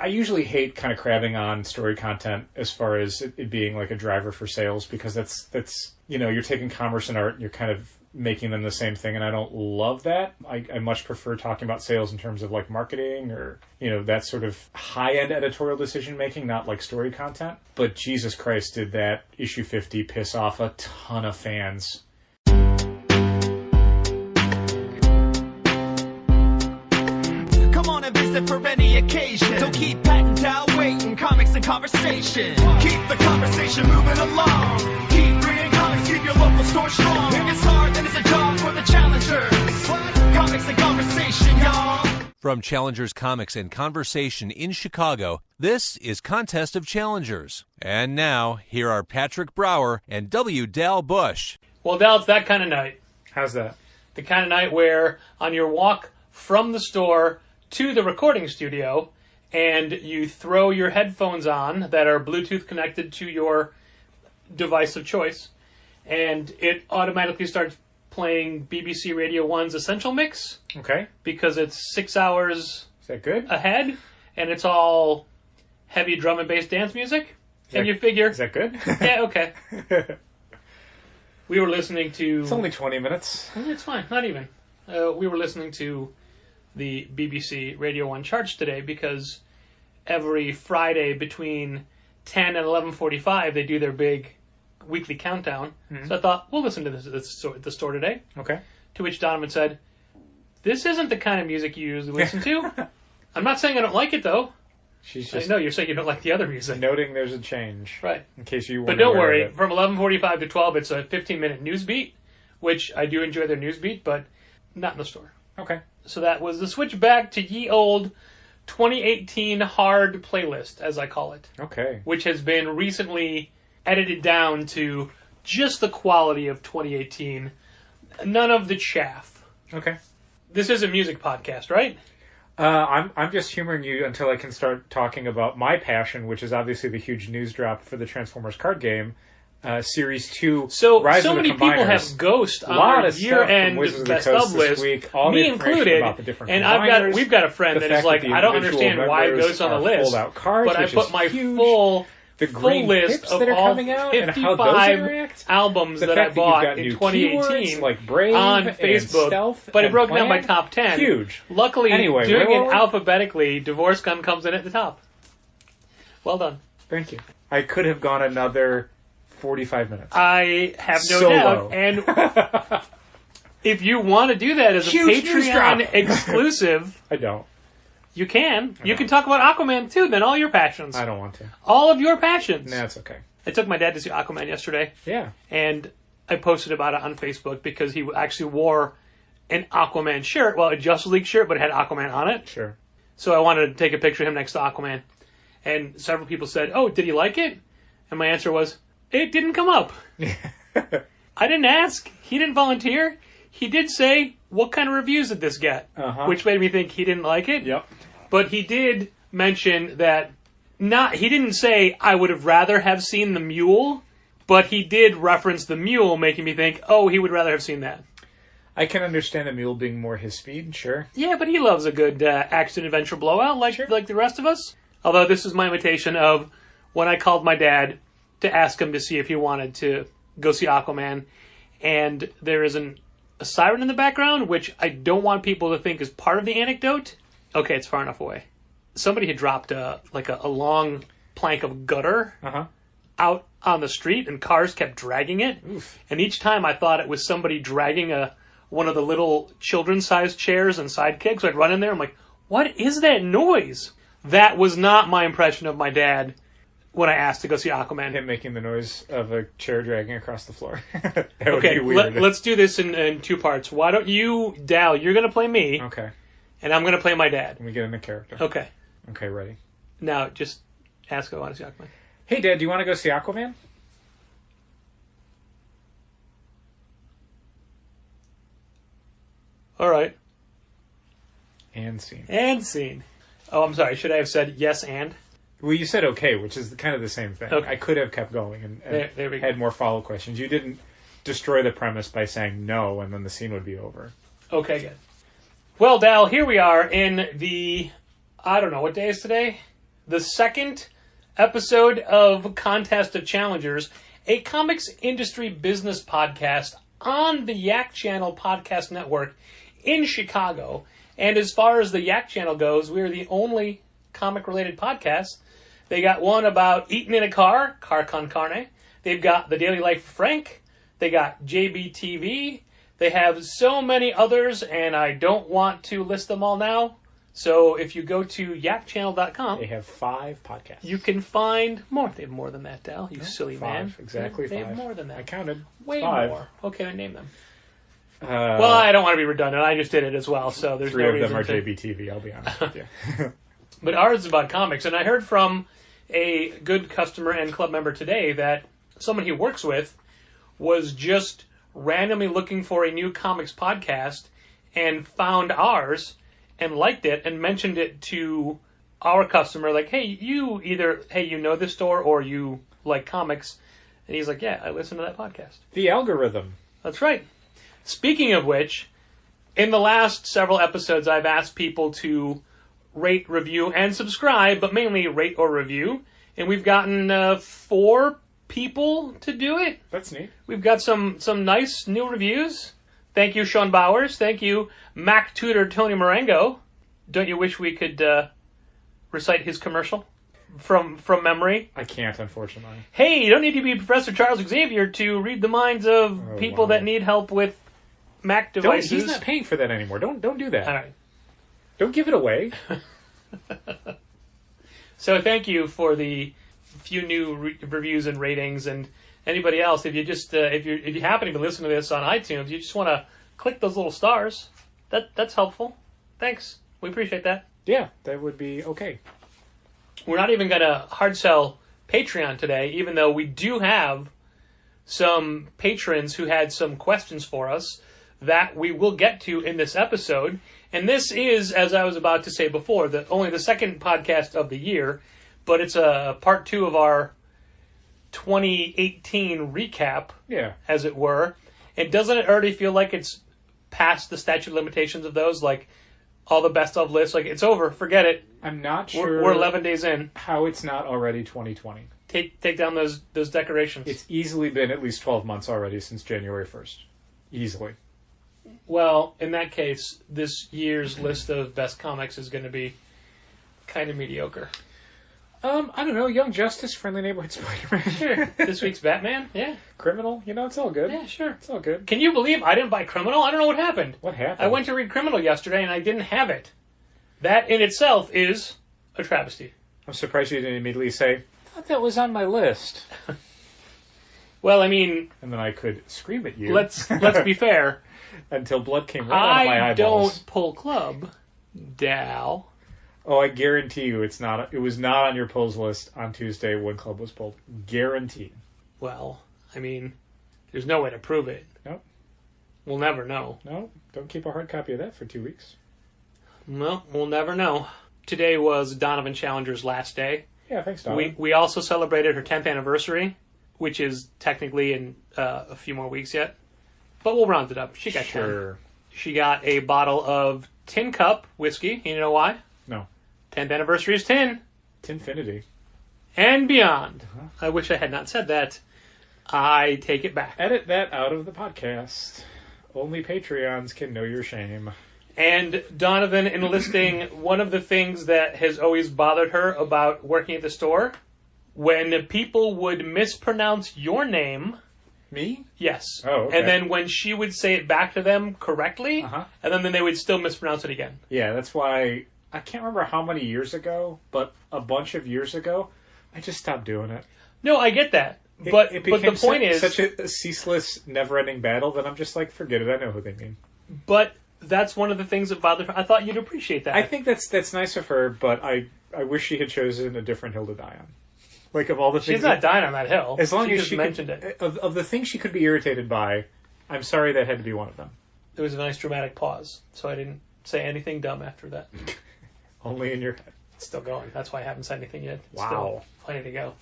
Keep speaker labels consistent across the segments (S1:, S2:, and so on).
S1: I usually hate kind of crabbing on story content as far as it being like a driver for sales, because that's you're taking commerce and art and you're kind of making them the same thing, and I don't love that. I much prefer talking about sales in terms of like marketing or, that sort of high-end editorial decision-making, not like story content. But Jesus Christ, did that issue 50 piss off a ton of fans.
S2: For any occasion, don't keep patting down waiting. Comics and conversation, keep the conversation moving along. Keep reading comics, keep your local store strong. If it's hard, then it's a job for the challengers. Comics and conversation, y'all.
S3: From Challengers Comics and Conversation in Chicago, this is Contest of Challengers. And now, here are Patrick Brower and W. Dal Bush.
S4: Well, Dal, it's that kind of night.
S1: How's that?
S4: The kind of night where on your walk from the store to the recording studio, and you throw your headphones on that are Bluetooth connected to your device of choice, and it automatically starts playing BBC Radio 1's Essential Mix.
S1: Okay. Because
S4: it's 6 hours
S1: Is that good?
S4: ahead, and it's all heavy drum and bass dance music. You figure...
S1: Is that good?
S4: Yeah, okay. We were listening to...
S1: It's only 20 minutes.
S4: It's fine, not even. We were listening to the BBC Radio 1 charts today because every Friday between 10 and 11:45 they do their big weekly countdown. Mm-hmm. So I thought, we'll listen to this at the store today.
S1: Okay.
S4: To which Donovan said, this isn't the kind of music you usually listen to. I'm not saying I don't like it, though.
S1: She's just...
S4: I know, you're saying you don't like the other music.
S1: Noting there's a change.
S4: Right.
S1: In case you weren't
S4: But don't
S1: aware
S4: worry,
S1: of it.
S4: from 11:45 to 12 it's a 15-minute news beat, which I do enjoy their news beat, but not in the store.
S1: Okay.
S4: So that was the switch back to ye old 2018 hard playlist, as I call it.
S1: Okay.
S4: Which has been recently edited down to just the quality of 2018. None of the chaff.
S1: Okay.
S4: This is a music podcast, right?
S1: I'm just humoring you until I can start talking about my passion, which is obviously the huge news drop for the Transformers card game. Series 2,
S4: so
S1: Rise of the
S4: many people
S1: Combiners.
S4: have Ghost on their year-end best of list, me included, and we've got a friend that is like, I don't understand why Ghost on the list,
S1: cards,
S4: but I put my full list of all 55 albums that I bought in 2018
S1: like Brave
S4: on Facebook, but it broke down my top 10.
S1: Huge.
S4: Luckily, doing it alphabetically, Divorce Gun comes in at the top. Well done.
S1: Thank you. I could have gone another 45 minutes.
S4: I have no doubt. And if you want to do that as a Patreon exclusive...
S1: I don't.
S4: You can. You can talk about Aquaman, too, then all your passions.
S1: I don't want to.
S4: All of your passions.
S1: Nah, it's okay.
S4: I took my dad to see Aquaman yesterday.
S1: Yeah.
S4: And I posted about it on Facebook because he actually wore an Aquaman shirt. Well, a Justice League shirt, but it had Aquaman on it.
S1: Sure.
S4: So I wanted to take a picture of him next to Aquaman. And several people said, oh, did he like it? And my answer was, it didn't come up. I didn't ask. He didn't volunteer. He did say, what kind of reviews did this get? Which made me think he didn't like it.
S1: Yep.
S4: But he did mention that he didn't say, I would have rather have seen the mule, but he did reference the mule, making me think, oh, he would rather have seen that.
S1: I can understand a mule being more his speed, sure.
S4: Yeah, but he loves a good action-adventure blowout like the rest of us. Although this is my imitation of when I called my dad to ask him to see if he wanted to go see Aquaman, and there is a siren in the background, which I don't want people to think is part of the anecdote. Okay, it's far enough away. Somebody had dropped a long plank of gutter out on the street, and cars kept dragging it.
S1: Oof.
S4: And each time I thought it was somebody dragging one of the little children-sized chairs and sidekicks. So I'd run in there, I'm like, what is that noise? That was not my impression of my dad when I asked to go see Aquaman.
S1: Him making the noise of a chair dragging across the floor. That
S4: okay,
S1: would be weird.
S4: Let's do this in two parts. Why don't you, Dal, you're going to play me.
S1: Okay.
S4: And I'm going to play my dad.
S1: And we get in the character.
S4: Okay.
S1: Okay, ready.
S4: Now, just ask if I want to see Aquaman.
S1: Hey, Dad, do you want to go see Aquaman?
S4: All right.
S1: And scene.
S4: And scene. Oh, I'm sorry. Should I have said yes and?
S1: Well, you said okay, which is kind of the same thing.
S4: Okay.
S1: I could have kept going and
S4: there we go.
S1: had more follow questions. You didn't destroy the premise by saying no, and then the scene would be over.
S4: Okay, good. Well, Dal, here we are in the... I don't know, what day is today? the second episode of Contest of Challengers, a comics industry business podcast on the Yak Channel Podcast Network in Chicago. And as far as the Yak Channel goes, we're the only comic-related podcast. They got one about eating in a car con carne. They've got The Daily Life of Frank. They got JBTV. They have so many others, and I don't want to list them all now. So if you go to yakchannel.com...
S1: They have 5 podcasts.
S4: You can find more. They have more than that, Dal. You silly
S1: 5,
S4: man.
S1: Exactly
S4: They
S1: 5.
S4: have more than that.
S1: I counted.
S4: Way
S1: 5.
S4: more. Okay, name them. Well, I don't want to be redundant. I just did it as well, so there's
S1: 3
S4: no
S1: of them
S4: reason
S1: are
S4: to...
S1: JBTV, I'll be honest with you.
S4: But ours is about comics, and I heard from a good customer and club member today that someone he works with was just randomly looking for a new comics podcast and found ours and liked it and mentioned it to our customer, like, hey, you know this store or you like comics. And he's like, yeah, I listen to that podcast.
S1: The algorithm.
S4: That's right. Speaking of which, in the last several episodes, I've asked people to rate, review, and subscribe, but mainly rate or review. And we've gotten 4 people to do it.
S1: That's neat.
S4: We've got some nice new reviews. Thank you, Sean Bowers. Thank you, Mac Tudor Tony Marengo. Don't you wish we could recite his commercial from memory?
S1: I can't, unfortunately.
S4: Hey, you don't need to be Professor Charles Xavier to read the minds of people that need help with Mac devices.
S1: He's not paying for that anymore. Don't do that.
S4: All right.
S1: Don't give it away.
S4: So thank you for the few new reviews and ratings, and anybody else, if you just if you happen to be listening to this on iTunes, you just want to click those little stars. That's helpful. Thanks. We appreciate that.
S1: Yeah, that would be okay.
S4: We're not even going to hard sell Patreon today, even though we do have some patrons who had some questions for us that we will get to in this episode. And this is, as I was about to say before, only the second podcast of the year, but it's a part 2 of our 2018 recap, as it were. And doesn't it already feel like it's past the statute of limitations of those? Like, all the best of lists, like, it's over, forget it.
S1: I'm not sure
S4: We're 11 days in.
S1: How it's not already 2020.
S4: Take down those decorations.
S1: It's easily been at least 12 months already since January 1st. Easily.
S4: Well, in that case, this year's list of best comics is going to be kind of mediocre.
S1: I don't know. Young Justice, Friendly Neighborhood Spider-Man.
S4: Sure. This week's Batman, yeah.
S1: Criminal, it's all good.
S4: Yeah, sure.
S1: It's all good.
S4: Can you believe I didn't buy Criminal? I don't know what happened.
S1: What happened?
S4: I went to read Criminal yesterday and I didn't have it. That in itself is a travesty.
S1: I'm surprised you didn't immediately say, I thought that was on my list.
S4: Well, I mean...
S1: And then I could scream at you.
S4: Let's be fair.
S1: Until blood came right out of my eyeballs.
S4: I don't pull club, Dal.
S1: Oh, I guarantee you it was not on your pulls list on Tuesday when club was pulled. Guaranteed.
S4: Well, I mean, there's no way to prove it.
S1: Nope.
S4: We'll never know.
S1: No, don't keep a hard copy of that for 2 weeks.
S4: Well, we'll never know. Today was Donovan Challenger's last day.
S1: Yeah, thanks, Donovan.
S4: We also celebrated her 10th anniversary, which is technically in a few more weeks yet. But we'll round it up. She got 10. She got a bottle of Tin Cup whiskey. You know why?
S1: No.
S4: 10th anniversary is tin.
S1: Tinfinity.
S4: And beyond. I wish I had not said that. I take it back.
S1: Edit that out of the podcast. Only Patreons can know your shame.
S4: And Donovan enlisting one of the things that has always bothered her about working at the store, when people would mispronounce your name...
S1: Me?
S4: Yes.
S1: Oh, okay.
S4: And then when she would say it back to them correctly, and then they would still mispronounce it again.
S1: Yeah, that's why... I can't remember how many years ago, but a bunch of years ago, I just stopped doing it.
S4: No, I get that. But
S1: it
S4: the point is...
S1: such a ceaseless, never-ending battle that I'm just like, forget it, I know who they mean.
S4: But that's one of the things that bothered her. I thought you'd appreciate that.
S1: I think that's nice of her, but I wish she had chosen a different hill to die on. Like, of all the things...
S4: She's not dying on that hill.
S1: As long as
S4: just mentioned it.
S1: Of the things she could be irritated by, I'm sorry that had to be one of them.
S4: There was a nice dramatic pause, so I didn't say anything dumb after that.
S1: Only in your head.
S4: It's still going. That's why I haven't said anything yet. It's
S1: wow.
S4: Still plenty to go.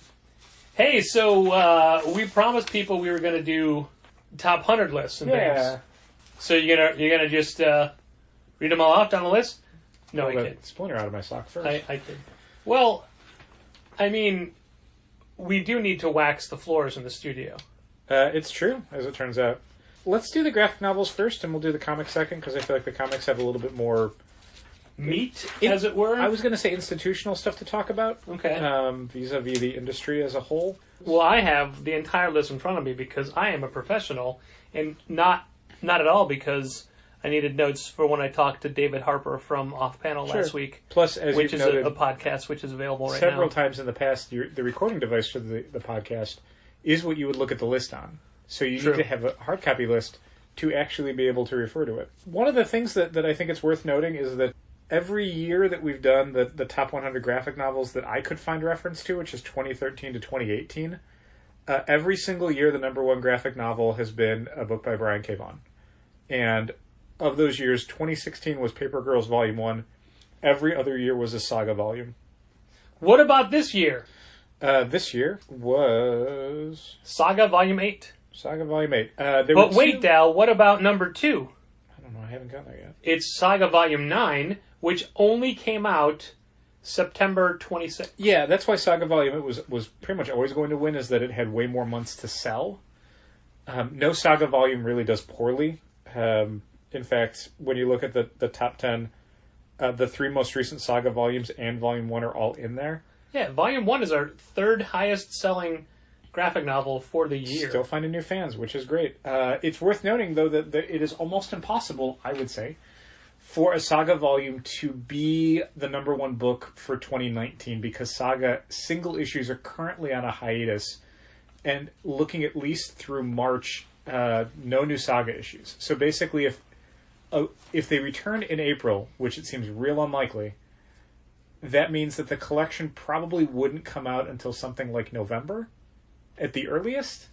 S4: Hey, so we promised people we were going to do top 100 lists and things. So you're gonna just read them all off down the list? No, I kid.
S1: Splinter out of my sock first.
S4: I kid. Well, I mean, we do need to wax the floors in the studio.
S1: It's true, as it turns out. Let's do the graphic novels first, and we'll do the comics second, because I feel like the comics have a little bit more
S4: meat, as it were.
S1: I was going to say institutional stuff to talk about.
S4: Okay.
S1: Vis-a-vis the industry as a whole.
S4: Well, I have the entire list in front of me because I am a professional, and not at all because I needed notes for when I talked to David Harper from Off Panel last week.
S1: Plus, as
S4: which
S1: you've
S4: is
S1: noted,
S4: a podcast which is available right now.
S1: Several times in the past, the recording device for the podcast is what you would look at the list on. So you need to have a hard copy list to actually be able to refer to it. One of the things that I think it's worth noting is that every year that we've done the top 100 graphic novels that I could find reference to, which is 2013 to 2018, every single year the number one graphic novel has been a book by Brian K. Vaughan. And of those years, 2016 was Paper Girls Volume 1. Every other year was a Saga volume.
S4: What about this year?
S1: This year was
S4: Saga Volume 8.
S1: Saga Volume 8.
S4: But wait, Dal, what about number 2?
S1: I don't know, I haven't gotten there yet.
S4: It's Saga Volume 9, which only came out September 26th.
S1: Yeah, that's why Saga Volume 8 was pretty much always going to win, is that it had way more months to sell. No Saga Volume really does poorly. In fact, when you look at the top 10, the 3 most recent Saga volumes and Volume 1 are all in there.
S4: Yeah, Volume 1 is our third highest selling graphic novel for the year.
S1: Still finding new fans, which is great. It's worth noting, though, that it is almost impossible, I would say, for a Saga volume to be the number one book for 2019, because Saga single issues are currently on a hiatus, and looking at least through March, no new Saga issues. So basically, if they return in April, which it seems real unlikely, that means that the collection probably wouldn't come out until something like November at the earliest.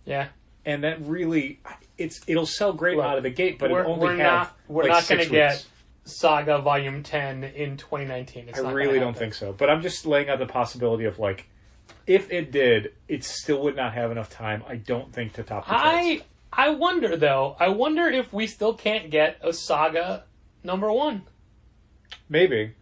S4: Yeah.
S1: And that really, it'll sell great out of the gate, but
S4: we're
S1: it'll only
S4: we're not going to get Saga Volume 10 in 2019.
S1: I really don't think so. But I'm just laying out the possibility of, like, if it did, it still would not have enough time, I don't think, to top the charts.
S4: I wonder, though. I wonder if we still can't get a Saga number 1.
S1: Maybe.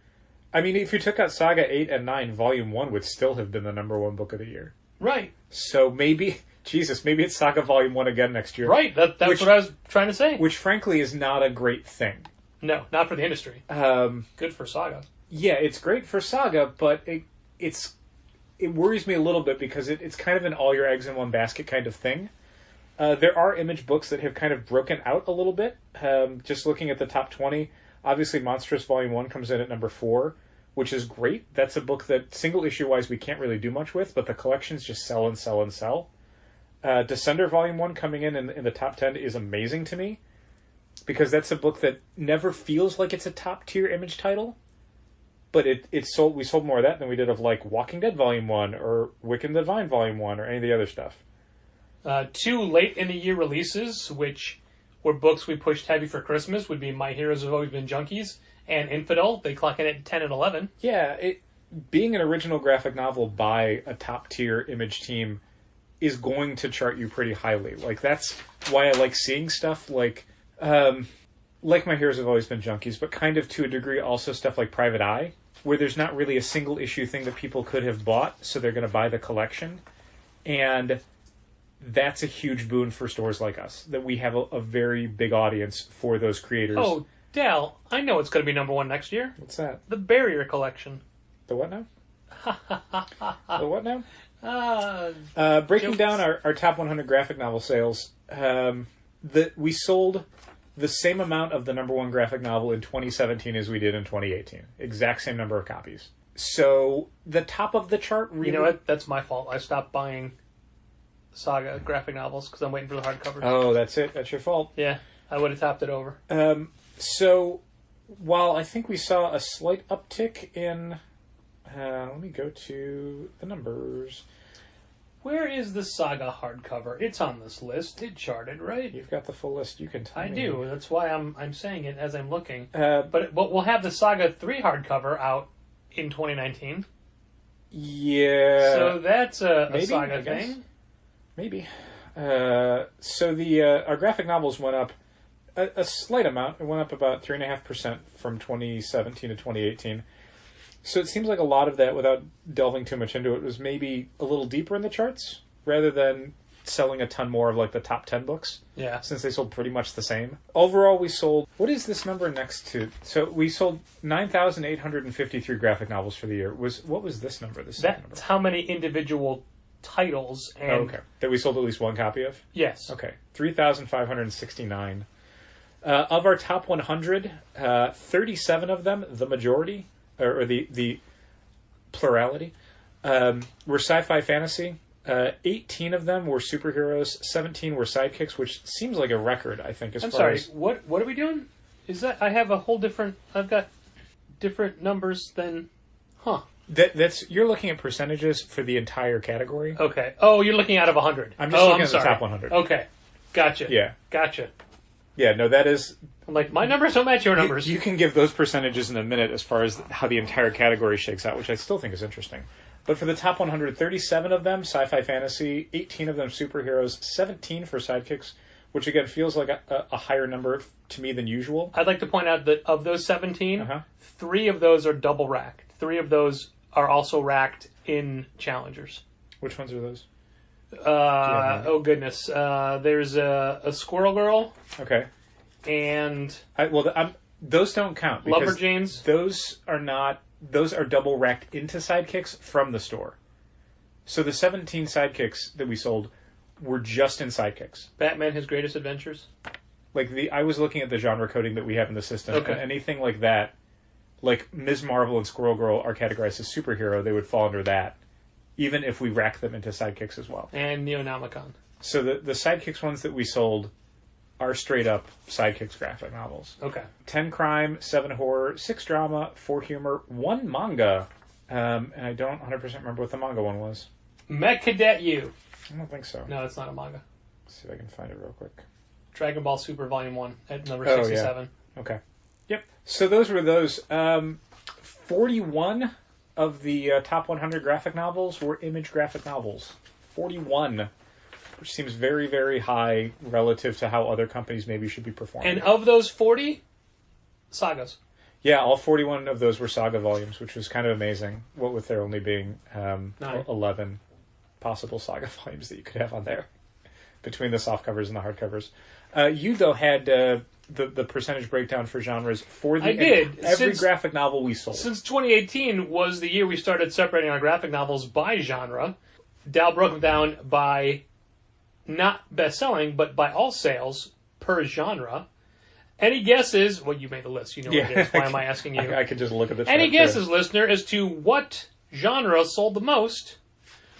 S1: I mean, if you took out Saga 8 and 9, Volume 1 would still have been the number one book of the year.
S4: Right.
S1: So maybe it's Saga Volume 1 again next year.
S4: Right, that's what I was trying to say.
S1: Which, frankly, is not a great thing.
S4: No, not for the industry. Good for Saga.
S1: Yeah, it's great for Saga, but it worries me a little bit because it's kind of an all your eggs in one basket kind of thing. There are Image books that have kind of broken out a little bit. Just looking at the top 20, obviously Monstrous Volume 1 comes in at number 4, which is great. That's a book that, single issue-wise, we can't really do much with, but the collections just sell and sell and sell. Descender Volume 1 coming in the top 10 is amazing to me, because that's a book that never feels like it's a top-tier Image title, but we sold more of that than we did of, like, Walking Dead Volume 1, or Wicked and the Divine Volume 1, or any of the other stuff.
S4: 2 late-in-the-year releases, which were books we pushed heavy for Christmas, would be My Heroes Have Always Been Junkies and Infidel. They clock in at 10 and 11.
S1: Yeah, being an original graphic novel by a top-tier Image team is going to chart you pretty highly. Like, that's why I like seeing stuff like My Heroes Have Always Been Junkies, but kind of to a degree also stuff like Private Eye, where there's not really a single issue thing that people could have bought, so they're going to buy the collection. And that's a huge boon for stores like us, that we have a very big audience for those creators.
S4: Oh, Dal, I know it's going to be number 1 next year.
S1: What's that?
S4: The Barrier Collection.
S1: The what now? The what now? Breaking
S4: jokes.
S1: down our top 100 graphic novel sales, we sold the same amount of the number one graphic novel in 2017 as we did in 2018. Exact same number of copies. So the top of the chart really...
S4: You know what? That's my fault. I stopped buying Saga graphic novels because I'm waiting for the hardcovers.
S1: Oh, that's it. That's your fault.
S4: Yeah, I would have topped it over.
S1: So while I think we saw a slight uptick in... let me go to the numbers.
S4: Where is the Saga hardcover? It's on this list. It charted, right?
S1: You've got the full list. You can tell me.
S4: I do. That's why I'm saying it as I'm looking. But we'll have the Saga 3 hardcover out in 2019.
S1: Yeah.
S4: So that's a Saga thing.
S1: Maybe. So our graphic novels went up a slight amount. It went up about 3.5% from 2017 to 2018. So it seems like a lot of that, without delving too much into it, was maybe a little deeper in the charts rather than selling a ton more of like the top 10 books.
S4: Yeah.
S1: Since they sold pretty much the same. Overall, we sold... What is this number next to? So we sold 9,853 graphic novels for the year. What was this number? This
S4: That's
S1: number?
S4: how many individual titles and...
S1: Oh, okay. That we sold at least one copy of?
S4: Yes.
S1: Okay. 3,569. Of our top 100, 37 of them, the majority, or the plurality, were sci-fi fantasy. 18 of them were superheroes. 17 were sidekicks, which seems like a record, I think.
S4: I'm sorry. What are we doing? Is that I have a whole different? I've got different numbers than. Huh.
S1: That's you're looking at percentages for the entire category.
S4: Okay. Oh, you're looking out of 100.
S1: I'm just looking at the top 100.
S4: Okay. Gotcha.
S1: Yeah.
S4: Gotcha.
S1: Yeah. No, that is.
S4: I'm like, my numbers don't match your numbers.
S1: You can give those percentages in a minute as far as how the entire category shakes out, which I still think is interesting. But for the top 100, 37 of them sci-fi fantasy, 18 of them superheroes, 17 for sidekicks, which again feels like a higher number to me than usual.
S4: I'd like to point out that of those 17,
S1: Uh-huh.
S4: 3 of those are double racked. 3 of those are also racked in challengers.
S1: Which ones are those?
S4: Oh goodness. There's a Squirrel Girl
S1: Okay.
S4: and
S1: those don't count because
S4: Lumberjanes.
S1: Those are double racked into sidekicks from the store. So the 17 sidekicks that we sold were just in sidekicks.
S4: Batman: His Greatest Adventures.
S1: I was looking at the genre coding that we have in the system,
S4: Okay.
S1: and anything like that, like Ms. Marvel and Squirrel Girl are categorized as superhero, they would fall under that, even if we rack them into sidekicks as well.
S4: And Neonomicon.
S1: So the sidekicks ones that we sold are straight up sidekicks graphic novels.
S4: Okay.
S1: 10 crime, 7 horror, 6 drama, 4 humor, 1 manga, and I don't 100% remember what the manga one was.
S4: Mech Cadet U.
S1: I don't think so.
S4: No, it's not a manga.
S1: Let's see if I can find it real quick.
S4: Dragon Ball Super Volume 1 at number
S1: Oh,
S4: 67.
S1: yeah. Okay. Yep. So those were those. 41 of the top 100 graphic novels were image graphic novels. 41. Which seems very, very high relative to how other companies maybe should be performing.
S4: And of those 40, sagas.
S1: Yeah, all 41 of those were saga volumes, which was kind of amazing. What with there only being 11 possible saga volumes that you could have on there, between the soft covers and the hard covers. You, though, had the percentage breakdown for genres for every graphic novel we sold.
S4: Since 2018 was the year we started separating our graphic novels by genre, Dal broke them down by not best-selling, but by all sales per genre. Any guesses? Well, you made the list. You know what it is. Why am I asking you?
S1: I could just look at the chart.
S4: Any guesses, listener, as to what genre sold the most?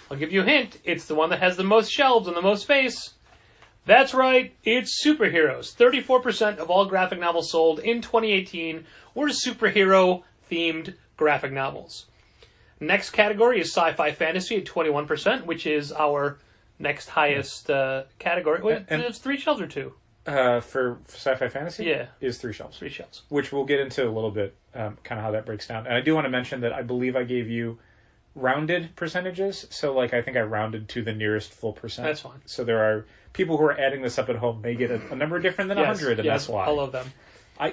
S4: I'll give you a hint. It's the one that has the most shelves and the most space. That's right. It's superheroes. 34% of all graphic novels sold in 2018 were superhero-themed graphic novels. Next category is sci-fi fantasy at 21%, which is our next highest category. Wait, it's 3 shelves or 2?
S1: For sci-fi fantasy?
S4: Yeah.
S1: Is 3 shelves.
S4: 3 shelves.
S1: Which we'll get into a little bit, kind of how that breaks down. And I do want to mention that I believe I gave you rounded percentages. So, I think I rounded to the nearest full percent.
S4: That's fine.
S1: So there are people who are adding this up at home may get a number different than 100, and that's why.
S4: I love them.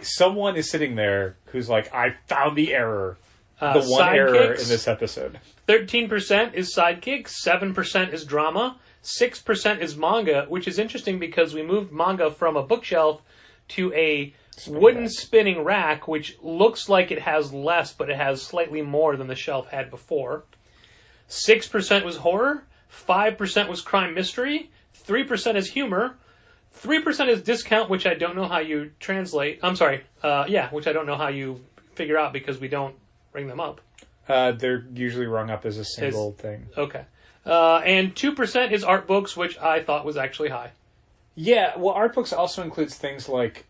S1: Someone is sitting there who's like, I found the error. The one error in this episode.
S4: 13% is sidekick, 7% is drama, 6% is manga, which is interesting because we moved manga from a bookshelf to a spinning rack, which looks like it has less, but it has slightly more than the shelf had before. 6% was horror, 5% was crime mystery, 3% is humor, 3% is discount, which I don't know how you translate. I'm sorry, which I don't know how you figure out because we don't bring them up.
S1: They're usually rung up as a single thing.
S4: Okay. And 2% is art books, which I thought was actually high.
S1: Yeah, well, art books also includes things like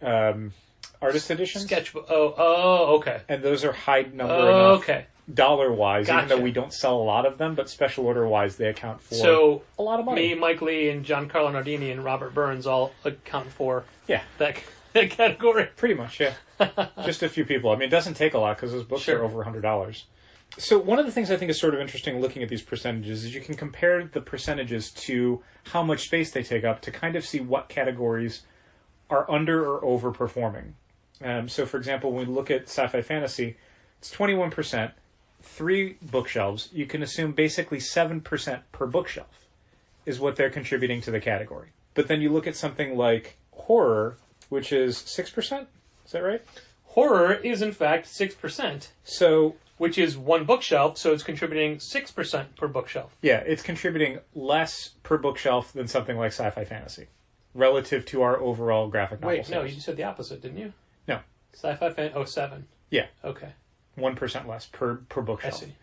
S1: artist editions.
S4: Sketchbook. Oh, okay.
S1: And those are high number enough.
S4: Okay.
S1: Dollar-wise, even though we don't sell a lot of them, but special order-wise, they account for a lot of money.
S4: Me, Mike Lee, and Giancarlo Nardini and Robert Burns all account for that category.
S1: Pretty much, yeah. Just a few people. I mean, it doesn't take a lot because those books are over $100. So one of the things I think is sort of interesting looking at these percentages is you can compare the percentages to how much space they take up to kind of see what categories are under or overperforming. So, for example, when we look at sci-fi fantasy, it's 21%. 3 bookshelves, you can assume basically 7% per bookshelf is what they're contributing to the category. But then you look at something like horror, which is 6%. Is that right?
S4: Horror is, in fact, 6%.
S1: So,
S4: which is 1 bookshelf, so it's contributing 6% per bookshelf.
S1: yeah, it's contributing less per bookshelf than something like sci-fi fantasy relative to our overall graphic novel
S4: Wait, no,
S1: sales.
S4: you said the opposite, didn't you?
S1: No.
S4: Sci-fi fan... Oh, 7.
S1: Yeah,
S4: Okay,
S1: 1% less per
S4: I
S1: bookshelf.
S4: see.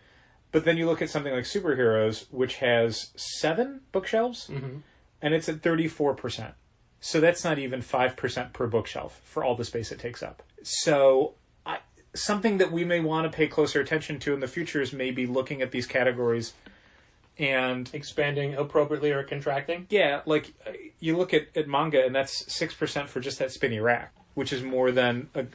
S1: But then you look at something like superheroes, which has 7 bookshelves, and it's at 34%. So that's not even 5% per bookshelf for all the space it takes up. So something that we may want to pay closer attention to in the future is maybe looking at these categories and...
S4: Expanding appropriately or contracting?
S1: Yeah, like you look at manga, and that's 6% for just that spinny rack, which is more than a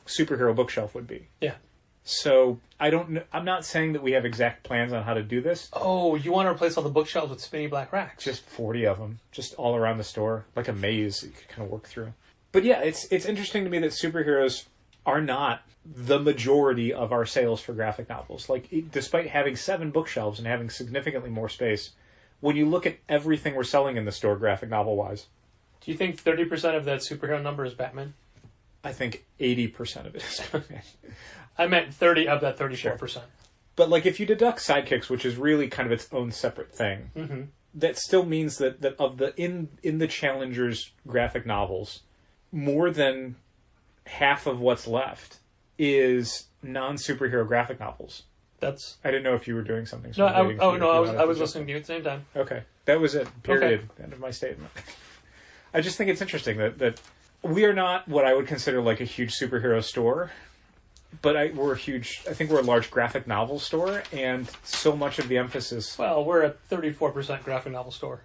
S1: superhero bookshelf would be.
S4: Yeah.
S1: So I'm not saying that we have exact plans on how to do this.
S4: Oh, you want to replace all the bookshelves with spinny black racks?
S1: Just 40 of them, just all around the store, like a maze that you could kind of work through. But yeah, it's interesting to me that superheroes are not the majority of our sales for graphic novels. Like, despite having 7 bookshelves and having significantly more space, when you look at everything we're selling in the store, graphic novel-wise...
S4: Do you think 30% of that superhero number is Batman?
S1: I think 80% of it is Batman.
S4: I meant 30 of that 34%.
S1: Sure. But, like, if you deduct Sidekicks, which is really kind of its own separate thing, that still means that of the in the Challengers graphic novels, more than half of what's left is non-superhero graphic novels.
S4: That's...
S1: I didn't know if you were doing something.
S4: No,
S1: So I'm waiting for you if you wanted
S4: I was
S1: to
S4: listening to you at the same time.
S1: Okay. That was it. Period.
S4: Okay.
S1: End of my statement. I just think it's interesting that we are not what I would consider like a huge superhero store, but I think we're a large graphic novel store, and so much of the emphasis...
S4: Well, we're a 34% graphic novel store.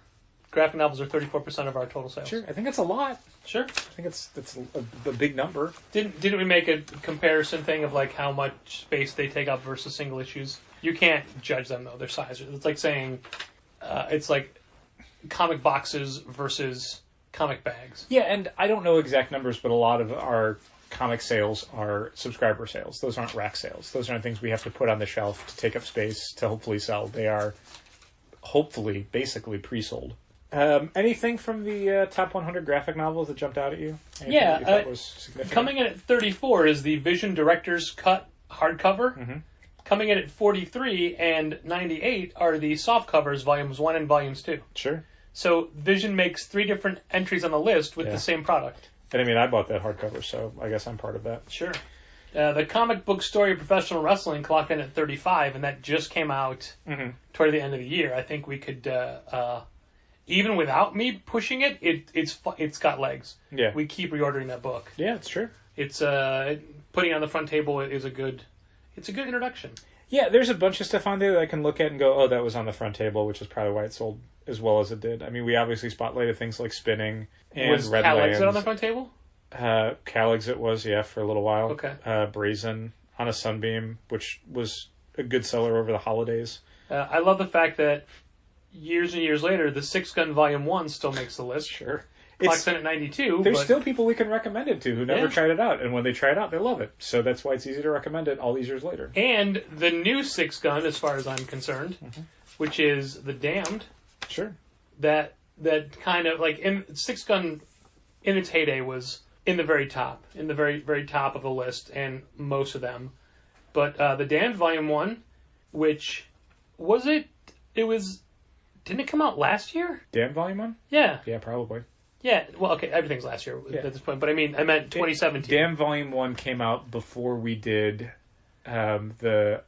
S4: Graphic novels are 34% of our total sales.
S1: Sure, I think that's a lot.
S4: Sure.
S1: I think that's a big number.
S4: Didn't we make a comparison thing of like how much space they take up versus single issues? You can't judge them though, their size. It's like saying, it's like comic boxes versus comic bags.
S1: Yeah, and I don't know exact numbers, but a lot of our comic sales are subscriber sales. Those aren't rack sales. Those aren't things we have to put on the shelf to take up space to hopefully sell. They are hopefully basically pre-sold. Anything from the top 100 graphic novels that jumped out at you? Anything that you thought was significant?
S4: Coming in at 34 is the Vision Director's Cut hardcover. Coming in at 43 and 98 are the soft covers, volumes 1 and volumes 2.
S1: Sure.
S4: So Vision makes 3 different entries on the list with the same product.
S1: And I mean, I bought that hardcover, so I guess I'm part of that.
S4: Sure. The comic book story of professional wrestling clocked in at 35, and that just came out toward the end of the year. I think we could, even without me pushing it, it's got legs.
S1: Yeah.
S4: We keep reordering that book.
S1: Yeah, it's true.
S4: It's putting it on the front table is a good introduction.
S1: Yeah, there's a bunch of stuff on there that I can look at and go, oh, that was on the front table, which is probably why it sold as well as it did. I mean, we obviously spotlighted things like Spinning and
S4: Was
S1: Red
S4: Cal
S1: Lands.
S4: Exit on the front table?
S1: Cal Exit was, yeah, for a little while.
S4: Okay.
S1: Brazen on a Sunbeam, which was a good seller over the holidays.
S4: I love the fact that years and years later, the Six Gun Volume 1 still makes the list.
S1: Sure.
S4: Clocks in at 92.
S1: There's
S4: but
S1: still people we can recommend it to who never
S4: Yeah.
S1: tried it out. And when they try it out, they love it. So that's why it's easy to recommend it all these years later.
S4: And the new Six Gun, as far as I'm concerned, which is The Damned,
S1: Sure.
S4: that kind of, like, Six Gun in its heyday was in the very top of the list, and most of them. But The Damned Volume 1, which, didn't it come out last year?
S1: Damn Volume 1?
S4: Yeah.
S1: Yeah, probably.
S4: Yeah, well, okay, everything's last year at this point, but I meant 2017.
S1: Damn Volume 1 came out before we did the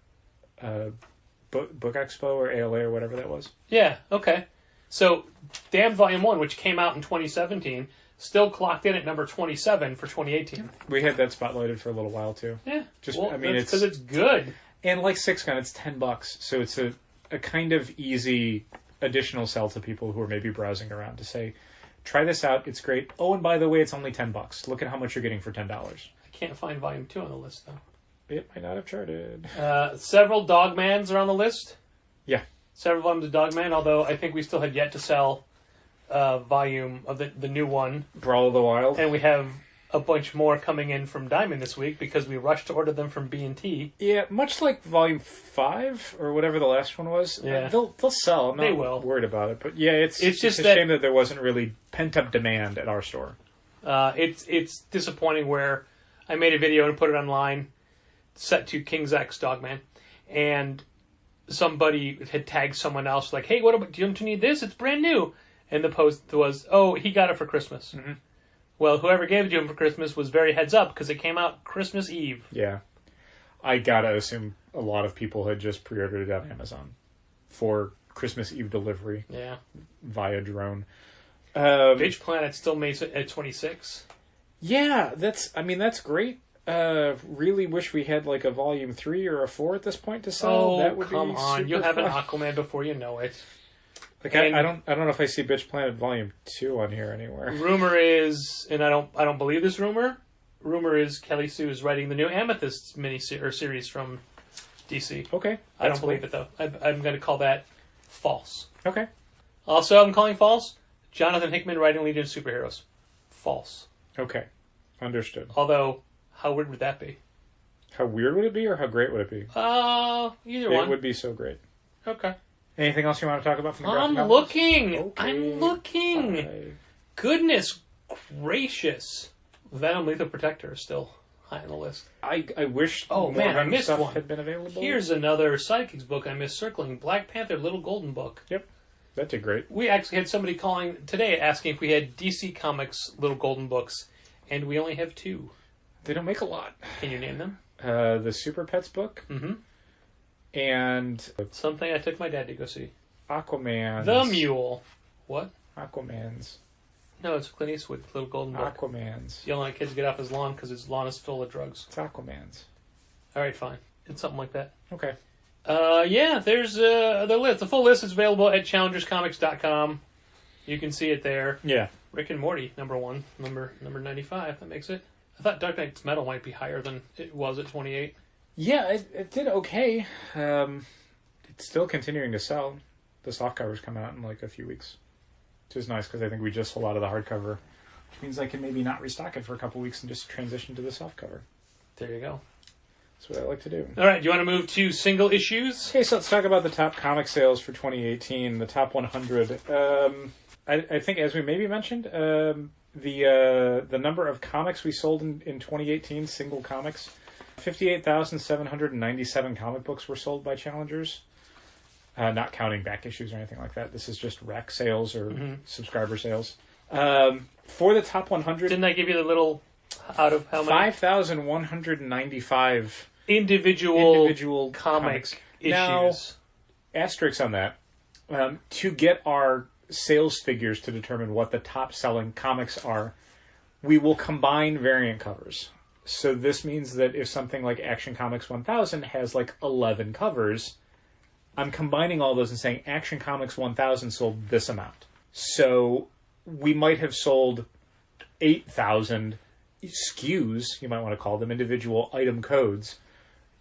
S1: Book Expo or ALA or whatever that was.
S4: Yeah, okay. So, Damned Volume 1, which came out in 2017, still clocked in at number 27 for 2018.
S1: We had that spotlighted for a little while, too.
S4: Yeah.
S1: I mean, it's
S4: because it's good.
S1: And like Six Gun, it's $10, so it's a kind of easy additional sell to people who are maybe browsing around to say, try this out, it's great. Oh, and by the way, it's only $10. Look at how much you're getting for $10.
S4: I can't find Volume 2 on the list, though.
S1: It might not have charted.
S4: Several Dogmans are on the list.
S1: Yeah.
S4: Several volumes of Dogman, although I think we still had yet to sell volume of the new one.
S1: Brawl of the Wild.
S4: And we have a bunch more coming in from Diamond this week because we rushed to order them from B&T.
S1: Yeah, much like Volume 5 or whatever the last one was.
S4: Yeah.
S1: They'll sell. I'm
S4: They
S1: not
S4: will.
S1: worried about it. But yeah, it's
S4: just
S1: a
S4: that-
S1: shame that there wasn't really pent-up demand at our store.
S4: It's disappointing where I made a video and put it online set to King's X Dogman, and somebody had tagged someone else like, "Hey, don't you need this? It's brand new." And the post was, "Oh, he got it for Christmas."
S1: Mm-hmm.
S4: Well, whoever gave it to him for Christmas was very heads up because it came out Christmas Eve.
S1: Yeah. I gotta assume a lot of people had just pre-ordered it on Amazon for Christmas Eve delivery
S4: Yeah.
S1: via drone.
S4: Bitch Planet still makes it at 26.
S1: Yeah, that's great. Really wish we had like a volume 3 or a 4 at this point to sell.
S4: Oh,
S1: that would
S4: come
S1: be
S4: on.
S1: super
S4: You'll have
S1: fun.
S4: an Aquaman before you know it.
S1: Like I don't know if I see Bitch Planet volume 2 on here anywhere.
S4: Rumor is, and I don't believe this rumor. Rumor is Kelly Sue is writing the new Amethyst series from DC.
S1: Okay.
S4: I don't believe it though. I'm going to call that false.
S1: Okay.
S4: Also, I'm calling false. Jonathan Hickman writing Legion of Superheroes. False.
S1: Okay. Understood.
S4: Although, how weird would that be?
S1: How weird would it be or how great would it be?
S4: Either one.
S1: It would be so great.
S4: Okay.
S1: Anything else you want to talk about from the graphic
S4: I'm
S1: novels?
S4: looking.
S1: Okay.
S4: I'm looking.
S1: Bye.
S4: Goodness gracious. Venom Lethal Protector is still high on the list.
S1: I wish
S4: Oh,
S1: more
S4: man, I
S1: Venom
S4: missed
S1: stuff
S4: one.
S1: had been available.
S4: Here's another Sidekicks book I missed circling. Black Panther Little Golden Book.
S1: Yep. That did great.
S4: We actually had somebody calling today asking if we had DC Comics Little Golden Books, and we only have 2.
S1: They don't make a lot.
S4: Can you name them?
S1: The Super Pets book
S4: Mm-hmm.
S1: and
S4: Something I took my dad to go see.
S1: Aquaman's.
S4: The Mule. What?
S1: Aquaman's.
S4: No, it's Clint Eastwood, Little Golden Book.
S1: Aquaman's.
S4: You don't let kids get off his lawn because his lawn is full of drugs.
S1: It's Aquaman's.
S4: All right, fine. It's something like that.
S1: Okay.
S4: Yeah, there's the list. The full list is available at challengerscomics.com. You can see it there.
S1: Yeah.
S4: Rick and Morty, number 1, number 95. That makes it. I thought Dark Knight's Metal might be higher than it was at 28.
S1: Yeah, it did okay. It's still continuing to sell. The softcover's coming out in like a few weeks. Which is nice because I think we just sold out of the hardcover. Which means I can maybe not restock it for a couple weeks and just transition to the softcover.
S4: There you go.
S1: That's what I like to do.
S4: All right, do you want to move to single issues?
S1: Okay, so let's talk about the top comic sales for 2018, the top 100. I think, as we maybe mentioned, the number of comics we sold in 2018, single comics, 58,797 comic books were sold by Challengers. Not counting back issues or anything like that. This is just rec sales or subscriber sales. For the top 100...
S4: Didn't I give you the little out of how many?
S1: 5,195
S4: individual comic issues.
S1: Now, asterisks on that. To get our sales figures to determine what the top selling comics are, we will combine variant covers. So this means that if something like Action Comics 1000 has like 11 covers, I'm combining all those and saying Action Comics 1000 sold this amount. So we might have sold 8,000 SKUs, you might want to call them, individual item codes.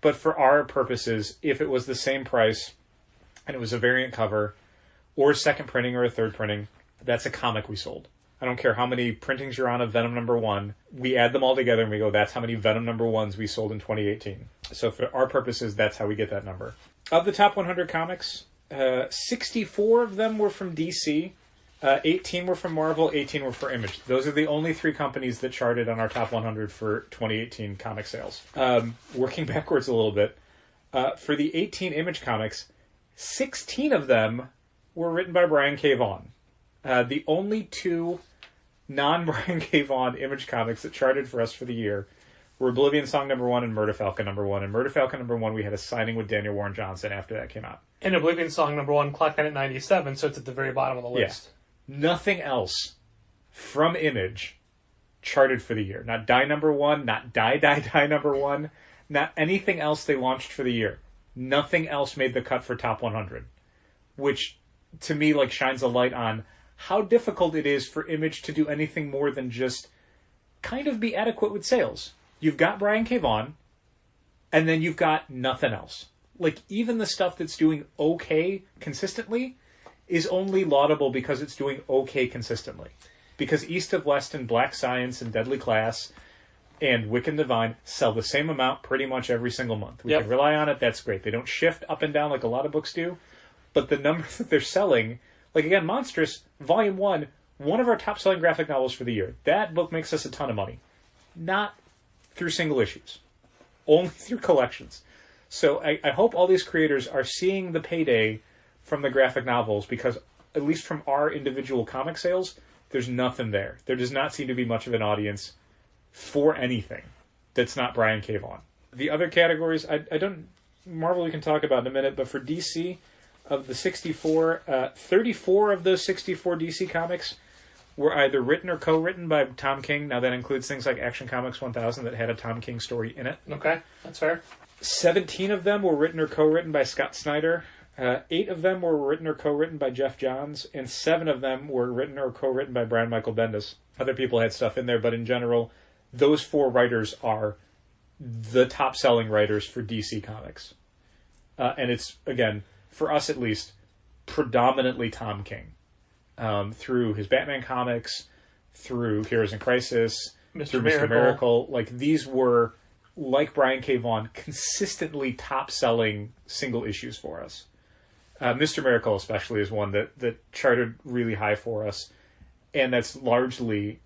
S1: But for our purposes, if it was the same price and it was a variant cover or second printing or a third printing, that's a comic we sold. I don't care how many printings you're on of Venom number 1. We add them all together and we go, that's how many Venom number 1s we sold in 2018. So for our purposes, that's how we get that number. Of the top 100 comics, 64 of them were from DC. 18 were from Marvel, 18 were for Image. Those are the only 3 companies that charted on our top 100 for 2018 comic sales. Working backwards a little bit, for the 18 Image comics, 16 of them were written by Brian K. Vaughan. The only 2 non-Brian K. Vaughan Image comics that charted for us for the year were Oblivion Song number 1 and Murder Falcon number 1. And Murder Falcon number 1, we had a signing with Daniel Warren Johnson after that came out.
S4: And Oblivion Song number 1 clocked in at 97, so it's at the very bottom of the list.
S1: Yeah. Nothing else from Image charted for the year. Not Die number 1, not Die number 1, not anything else they launched for the year. Nothing else made the cut for top 100, which to me like shines a light on how difficult it is for Image to do anything more than just kind of be adequate with sales. You've got Brian K. Vaughan, and then you've got nothing else. Like, even the stuff that's doing okay consistently is only laudable because it's doing okay consistently. because East of West and Black Science and Deadly Class and Wicked and Divine sell the same amount pretty much every single month. We can rely on it. That's great. They don't shift up and down like a lot of books do. But the number that they're selling, like again, Monstrous, Volume 1, one of our top-selling graphic novels for the year. That book makes us a ton of money. Not through single issues. Only through collections. So I hope all these creators are seeing the payday from the graphic novels, because at least from our individual comic sales, there's nothing there. There does not seem to be much of an audience for anything that's not Brian K. Vaughan. The other categories, I don't... Marvel we can talk about in a minute, but for DC, of the 64, 34 of those 64 DC comics were either written or co-written by Tom King. Now that includes things like Action Comics 1000 that had a Tom King story in it.
S4: Okay, that's fair.
S1: 17 of them were written or co-written by Scott Snyder. 8 of them were written or co-written by Jeff Johns, and 7 of them were written or co-written by Brian Michael Bendis. Other people had stuff in there, but in general, those 4 writers are the top-selling writers for DC Comics. And it's, again, for us at least, predominantly Tom King. Through his Batman comics, through Heroes in Crisis, through Mr. Miracle. Like, these were, like Brian K. Vaughan, consistently top-selling single issues for us. Mr. Miracle especially is one that charted really high for us, and that's largely,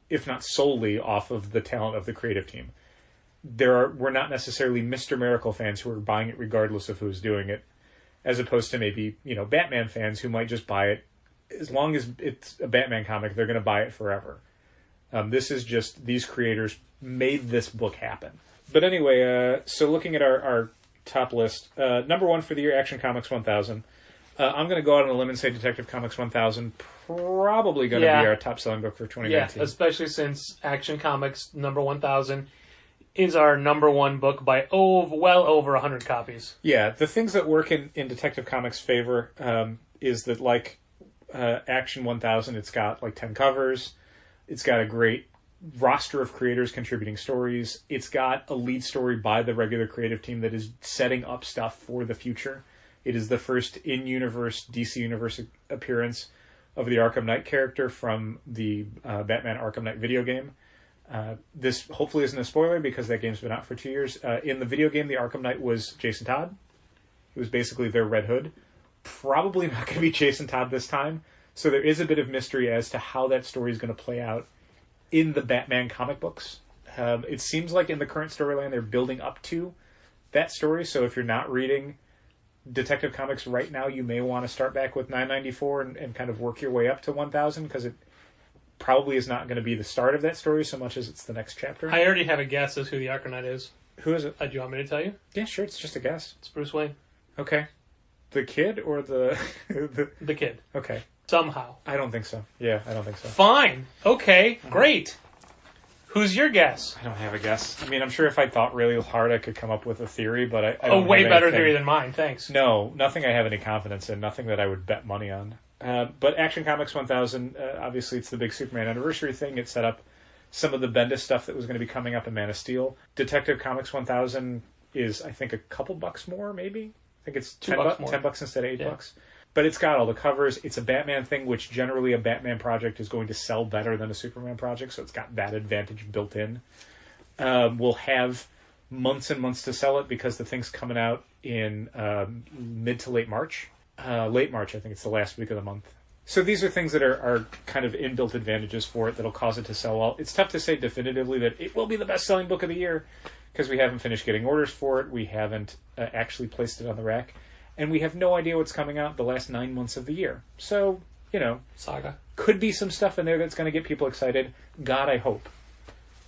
S1: if not solely, off of the talent of the creative team. We're not necessarily Mr. Miracle fans who are buying it regardless of who's doing it, as opposed to maybe, Batman fans who might just buy it. As long as it's a Batman comic, they're going to buy it forever. This is just, these creators made this book happen. But anyway, so looking at our top list, number 1 for the year, Action Comics 1000. I'm going to go out on a limb and say Detective Comics 1000 probably going to be our top-selling book for 2019.
S4: Yeah, especially since Action Comics number 1000 is our number 1 book by well over 100 copies.
S1: Yeah, the things that work in Detective Comics' favor is that, like Action 1000, it's got like 10 covers. It's got a great roster of creators contributing stories. It's got a lead story by the regular creative team that is setting up stuff for the future. It is the first in-universe DC Universe appearance of the Arkham Knight character from the Batman Arkham Knight video game. This hopefully isn't a spoiler because that game's been out for 2 years. In the video game, the Arkham Knight was Jason Todd. He was basically their Red Hood. Probably not going to be Jason Todd this time. So there is a bit of mystery as to how that story is going to play out in the Batman comic books. It seems like in the current storyline they're building up to that story. So if you're not reading Detective Comics right now, you may want to start back with 994 and kind of work your way up to 1000, because it probably is not going to be the start of that story so much as it's the next chapter.
S4: I already have a guess as who the Arkham Knight is.
S1: Who is it?
S4: Do you want me to tell you?
S1: Yeah, sure. It's just a guess.
S4: It's Bruce Wayne.
S1: Okay. The kid or the...
S4: The kid.
S1: Okay.
S4: Somehow.
S1: I don't think so. Yeah, I don't think so.
S4: Fine. Okay. Great. Who's your guess?
S1: I don't have a guess. I mean, I'm sure if I thought really hard, I could come up with a theory, but I don't
S4: way
S1: have
S4: better
S1: anything.
S4: theory than mine. Thanks.
S1: No, nothing I have any confidence in. Nothing that I would bet money on. But Action Comics 1000, obviously it's the big Superman anniversary thing. It set up some of the Bendis stuff that was going to be coming up in Man of Steel. Detective Comics 1000 is, I think, a couple bucks more, maybe? I think it's $10 instead of $8. But it's got all the covers. It's a Batman thing, which generally a Batman project is going to sell better than a Superman project, so it's got that advantage built in. We'll have months and months to sell it because the thing's coming out in mid to late March. Late March, I think it's the last week of the month. So these are things that are kind of inbuilt advantages for it that'll cause it to sell well. It's tough to say definitively that it will be the best-selling book of the year because we haven't finished getting orders for it. We haven't actually placed it on the rack. And we have no idea what's coming out the last 9 months of the year. So,
S4: Saga.
S1: Could be some stuff in there that's going to get people excited. God, I hope.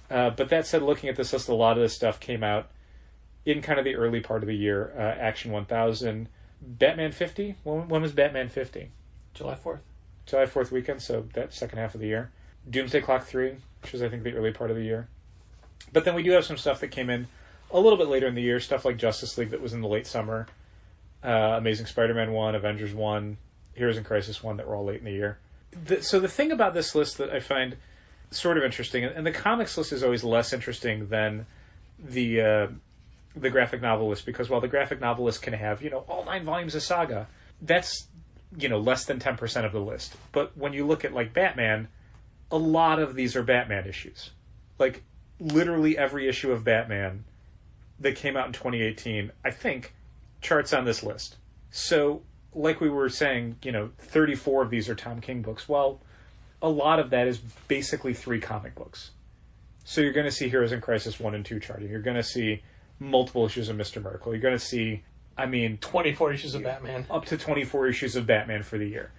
S1: But that said, looking at this list, a lot of this stuff came out in kind of the early part of the year. Action 1000, Batman 50. When was Batman 50?
S4: July 4th.
S1: July 4th weekend, so that second half of the year. Doomsday Clock 3, which was, I think, the early part of the year. But then we do have some stuff that came in a little bit later in the year, stuff like Justice League that was in the late summer. Amazing Spider-Man 1, Avengers 1, Heroes in Crisis 1 that were all late in the year. So the thing about this list that I find sort of interesting, and the comics list is always less interesting than the graphic novel list, because while the graphic novel list can have, all 9 volumes of Saga, that's, less than 10% of the list. But when you look at, like, Batman, a lot of these are Batman issues. Like, literally every issue of Batman that came out in 2018, I think, charts on this list. So, like we were saying, 34 of these are Tom King books. Well, a lot of that is basically 3 comic books. So you're going to see Heroes in Crisis 1 and 2 charting. You're going to see multiple issues of Mr. Miracle. You're going to see,
S4: 24 issues of Batman.
S1: Up to 24 issues of Batman for the year.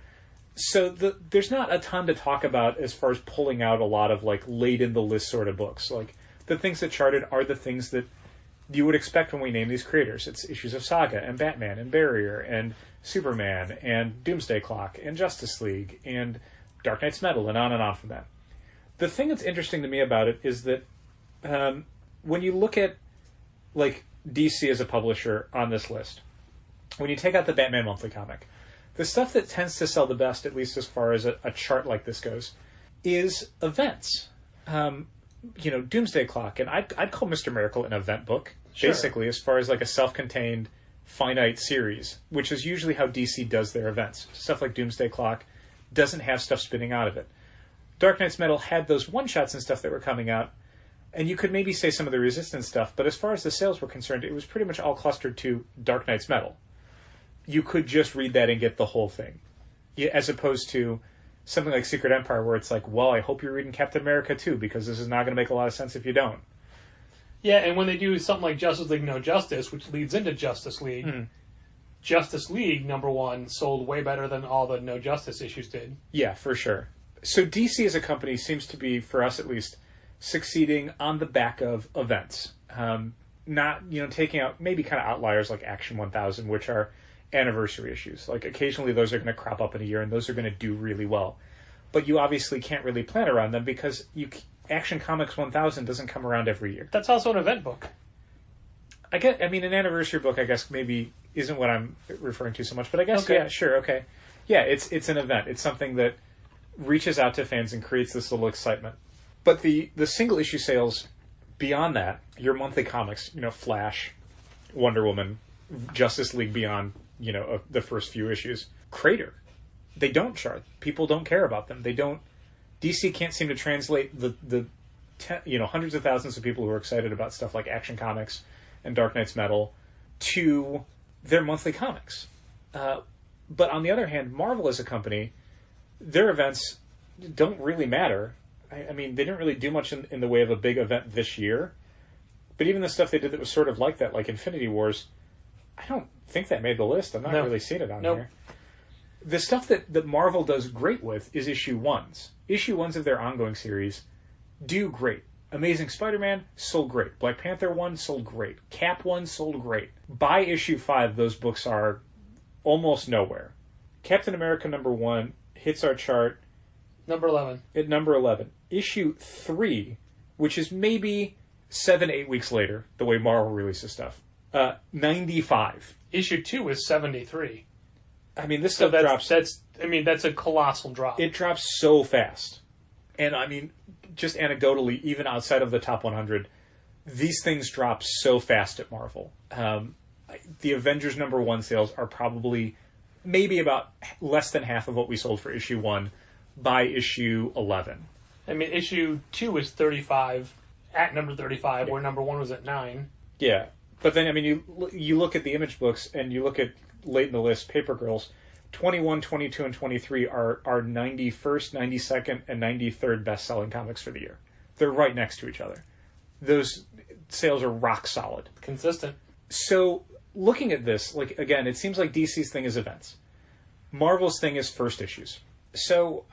S1: So there's not a ton to talk about as far as pulling out a lot of, like, late in the list sort of books. Like, the things that charted are the things that you would expect when we name these creators. It's issues of Saga and Batman and Barrier and Superman and Doomsday Clock and Justice League and Dark Knight's Metal and on from that. The thing that's interesting to me about it is that when you look at, like, DC as a publisher on this list, when you take out the Batman Monthly comic, the stuff that tends to sell the best, at least as far as a chart like this goes, is events. Doomsday Clock, and I'd call Mr. Miracle an event book,
S4: sure.
S1: Basically, as far as like a self-contained, finite series, which is usually how DC does their events. Stuff like Doomsday Clock doesn't have stuff spinning out of it. Dark Knight's Metal had those one-shots and stuff that were coming out, and you could maybe say some of the Resistance stuff, but as far as the sales were concerned, it was pretty much all clustered to Dark Knight's Metal. You could just read that and get the whole thing, as opposed to something like Secret Empire, where it's like, well, I hope you're reading Captain America too, because this is not going to make a lot of sense if you don't.
S4: Yeah, and when they do something like Justice League No Justice, which leads into Justice League, Justice League #1 sold way better than all the No Justice issues did.
S1: Yeah, for sure. So DC as a company seems to be, for us at least, succeeding on the back of events. Not, taking out maybe kind of outliers like Action 1000, which are anniversary issues. Like, occasionally those are going to crop up in a year, and those are going to do really well. But you obviously can't really plan around them because Action Comics 1000 doesn't come around every year.
S4: That's also an event book.
S1: An anniversary book, I guess, maybe isn't what I'm referring to so much, but I guess,
S4: okay.
S1: Yeah, sure, okay. Yeah, it's an event. It's something that reaches out to fans and creates this little excitement. But the single issue sales beyond that, your monthly comics, Flash, Wonder Woman, Justice League Beyond, the first few issues, crater. They don't chart. People don't care about them. They don't. DC can't seem to translate the hundreds of thousands of people who are excited about stuff like Action Comics and Dark Knight's Metal to their monthly comics. But on the other hand, Marvel as a company, their events don't really matter. They didn't really do much in the way of a big event this year. But even the stuff they did that was sort of like that, like Infinity Wars, I don't think that made the list. I'm not really seeing it on here. The stuff that Marvel does great with is issue 1s. Issue 1s of their ongoing series do great. Amazing Spider-Man sold great. Black Panther 1 sold great. Cap 1 sold great. By issue 5, those books are almost nowhere. Captain America #1 hits our chart.
S4: Number 11.
S1: At number 11. Issue 3, which is maybe 7-8 weeks later, the way Marvel releases stuff. 95.
S4: Issue 2 is 73.
S1: This stuff drops.
S4: That's a colossal drop.
S1: It drops so fast. And just anecdotally, even outside of the top 100, these things drop so fast at Marvel. The Avengers #1 sales are probably maybe about less than half of what we sold for issue 1 by issue 11.
S4: Issue 2 is 35, at number 35, where number 1 was at 9.
S1: Yeah. But then, you look at the Image books, and you look at late in the list, Paper Girls, 21, 22, and 23 are 91st, 92nd, and 93rd best-selling comics for the year. They're right next to each other. Those sales are rock solid.
S4: Consistent.
S1: So, looking at this, again, it seems like DC's thing is events. Marvel's thing is first issues. So,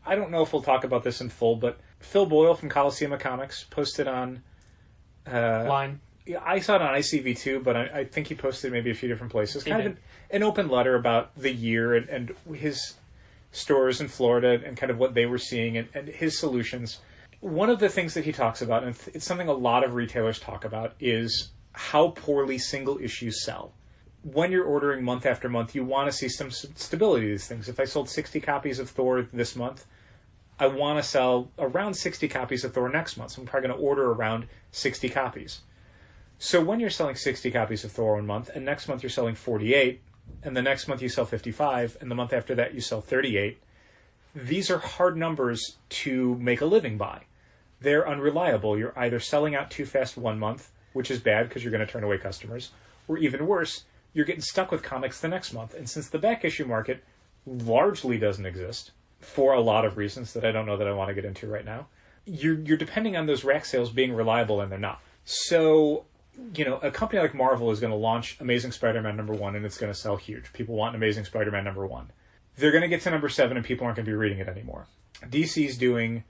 S1: I don't know if we'll talk about this in full, but Phil Boyle from Coliseum Comics posted on...
S4: Line.
S1: I saw it on ICV2, but I think he posted maybe a few different places. Kind of an open letter about the year and his stores in Florida and kind of what they were seeing and his solutions. One of the things that he talks about, and it's something a lot of retailers talk about, is how poorly single issues sell. When you're ordering month after month, you want to see some stability to these things. If I sold 60 copies of Thor this month, I want to sell around 60 copies of Thor next month. So I'm probably going to order around 60 copies. So when you're selling 60 copies of Thor 1 month, and next month you're selling 48, and the next month you sell 55, and the month after that you sell 38, these are hard numbers to make a living by. They're unreliable. You're either selling out too fast one month, which is bad because you're going to turn away customers, or even worse, you're getting stuck with comics the next month. And since the back issue market largely doesn't exist, for a lot of reasons that I don't know that I want to get into right now, you're depending on those rack sales being reliable, and they're not. So, a company like Marvel is going to launch Amazing Spider-Man #1, and it's going to sell huge. People want Amazing Spider-Man #1. They're going to get to #7, and people aren't going to be reading it anymore. DC's doing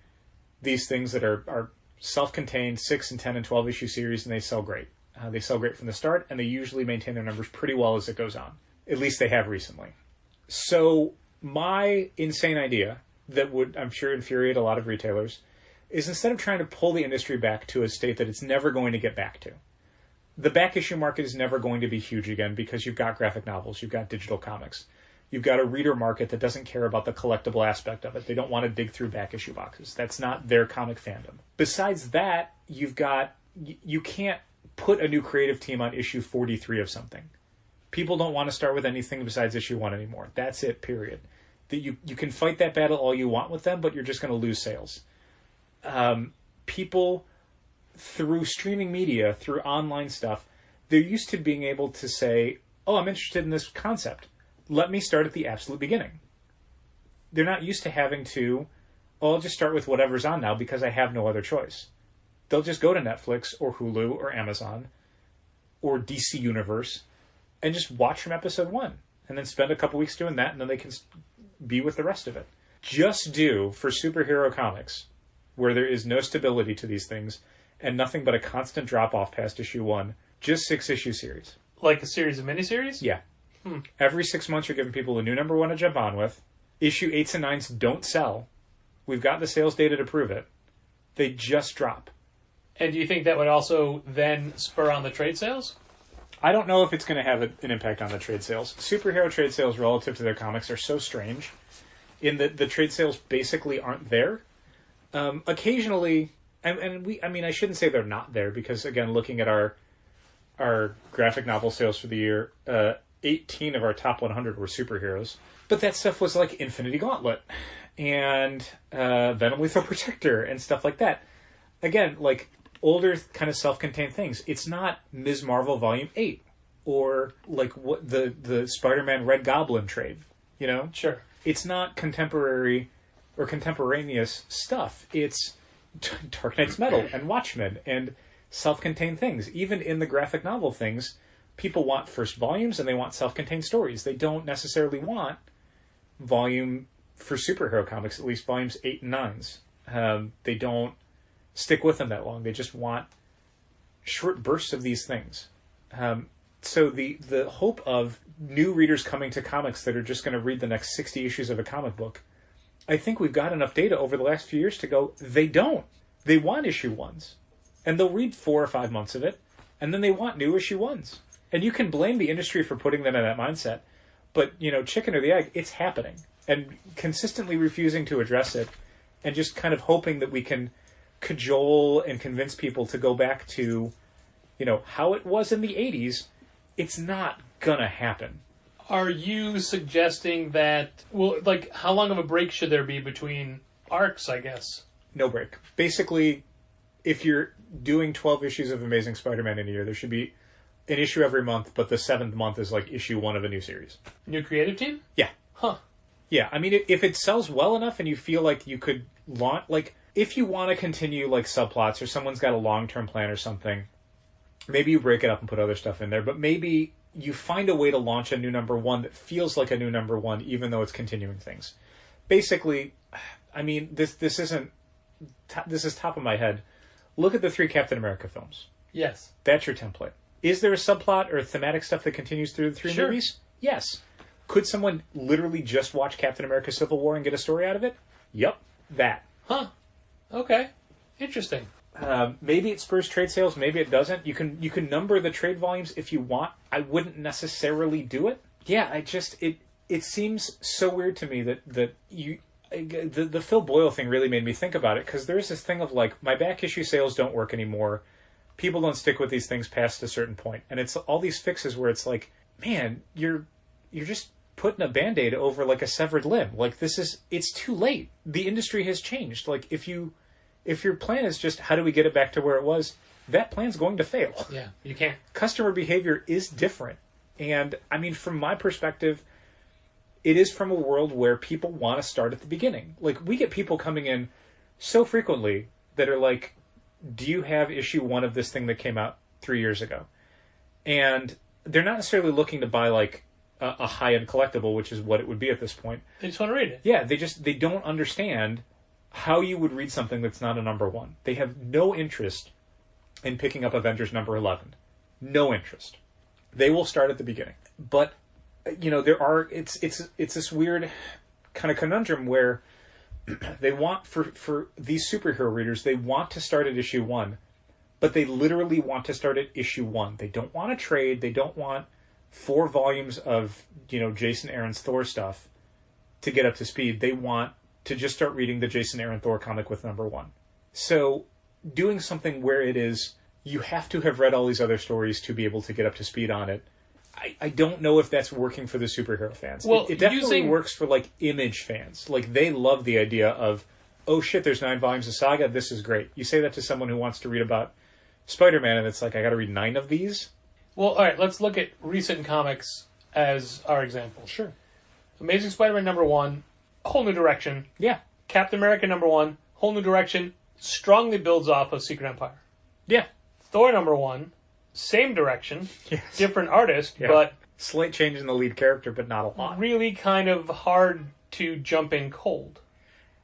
S1: these things that are self-contained 6 and 10 and 12 issue series, and they sell great. They sell great from the start, and they usually maintain their numbers pretty well as it goes on. At least they have recently. So my insane idea that would, I'm sure, infuriate a lot of retailers is instead of trying to pull the industry back to a state that it's never going to get back to. The back issue market is never going to be huge again because you've got graphic novels, you've got digital comics. You've got a reader market that doesn't care about the collectible aspect of it. They don't want to dig through back issue boxes. That's not their comic fandom. Besides that, you can't put a new creative team on issue 43 of something. People don't want to start with anything besides issue 1 anymore. That's it, period. That you can fight that battle all you want with them, but you're just going to lose sales. People, through streaming media, through online stuff, they're used to being able to say, oh, I'm interested in this concept. Let me start at the absolute beginning. They're not used to having to, oh, I'll just start with whatever's on now because I have no other choice. They'll just go to Netflix or Hulu or Amazon or DC Universe and just watch from episode 1 and then spend a couple weeks doing that, and then they can be with the rest of it. Just do, for superhero comics, where there is no stability to these things and nothing but a constant drop-off past issue 1, just 6-issue series.
S4: Like a series of miniseries?
S1: Yeah. Every 6 months, you're giving people a new #1 to jump on with. Issue 8s and 9s don't sell. We've got the sales data to prove it. They just drop.
S4: And do you think that would also then spur on the trade sales?
S1: I don't know if it's going to have an impact on the trade sales. Superhero trade sales relative to their comics are so strange in that the trade sales basically aren't there. Occasionally, I shouldn't say they're not there because, again, looking at our graphic novel sales for the year, 18 of our top 100 were superheroes. But that stuff was like Infinity Gauntlet and Venom Lethal Protector and stuff like that. Again, like older kind of self-contained things. It's not Ms. Marvel Volume 8 or like what the Spider-Man Red Goblin trade,
S4: Sure.
S1: It's not contemporary or contemporaneous stuff. It's Dark Knight's Metal and Watchmen and self-contained things. Even in the graphic novel things, people want first volumes and they want self-contained stories. They don't necessarily want volume for superhero comics, at least volumes 8 and 9s. They don't stick with them that long. They just want short bursts of these things. So the hope of new readers coming to comics that are just going to read the next 60 issues of a comic book, I think we've got enough data over the last few years to go, they don't. They want issue 1s. And they'll read 4 or 5 months of it, and then they want new issue 1s. And you can blame the industry for putting them in that mindset, but, chicken or the egg, it's happening. And consistently refusing to address it and just kind of hoping that we can cajole and convince people to go back to, how it was in the 80s, it's not gonna happen.
S4: Are you suggesting that, how long of a break should there be between arcs, I guess?
S1: No break. Basically, if you're doing 12 issues of Amazing Spider-Man in a year, there should be an issue every month, but the 7th month is like issue 1 of a new series.
S4: New creative team?
S1: Yeah.
S4: Huh.
S1: Yeah, I mean, if it sells well enough and you feel like you could launch, if you want to continue, subplots or someone's got a long-term plan or something, maybe you break it up and put other stuff in there, but maybe you find a way to launch a new #1 that feels like a new #1, even though it's continuing things. Basically, I mean, this is top of my head. Look at the 3 Captain America films.
S4: Yes.
S1: That's your template. Is there a subplot or thematic stuff that continues through the 3
S4: Sure.
S1: movies? Yes. Could someone literally just watch Captain America Civil War and get a story out of it? Yep. That.
S4: Huh. Okay. Interesting.
S1: Maybe it spurs trade sales, maybe it doesn't. You can number the trade volumes if you want. I wouldn't necessarily do it. Yeah, it seems so weird to me that you... The Phil Boyle thing really made me think about it, because there's this thing of my back issue sales don't work anymore. People don't stick with these things past a certain point. And it's all these fixes where it's man, you're just putting a Band-Aid over like a severed limb. Like it's too late. The industry has changed. Like if your plan is just how do we get it back to where it was, that plan's going to fail.
S4: Yeah, you can't.
S1: Customer behavior is different. And I mean, from my perspective, it is from a world where people want to start at the beginning. Like we get people coming in so frequently that are like, do you have issue 1 of this thing that came out 3 years ago? And they're not necessarily looking to buy like a high-end collectible, which is what it would be at this point.
S4: They just want to read it.
S1: Yeah, they don't understand how you would read something that's not a number 1. They have no interest in picking up Avengers number 11. No interest. They will start at the beginning. But, it's this weird kind of conundrum where they want, for these superhero readers, they want to start at issue 1, but they literally want to start at issue 1. They don't want to trade. They don't want 4 volumes of, Jason Aaron's Thor stuff to get up to speed. They want to just start reading the Jason Aaron Thor comic with number 1. So doing something where it is, you have to have read all these other stories to be able to get up to speed on it. I don't know if that's working for the superhero fans.
S4: Well,
S1: it definitely works for like Image fans. Like they love the idea of, oh shit, there's 9 volumes of Saga. This is great. You say that to someone who wants to read about Spider-Man and it's like, I got to read 9 of these.
S4: Well, all right, let's look at recent comics as our example.
S1: Sure.
S4: Amazing Spider-Man number 1, whole new direction.
S1: Yeah.
S4: Captain America number 1, whole new direction, strongly builds off of Secret Empire.
S1: Yeah.
S4: Thor number 1, same direction,
S1: yes.
S4: different artist,
S1: Yeah.
S4: but
S1: slight change in the lead character, but not a lot.
S4: really kind of hard to jump in cold.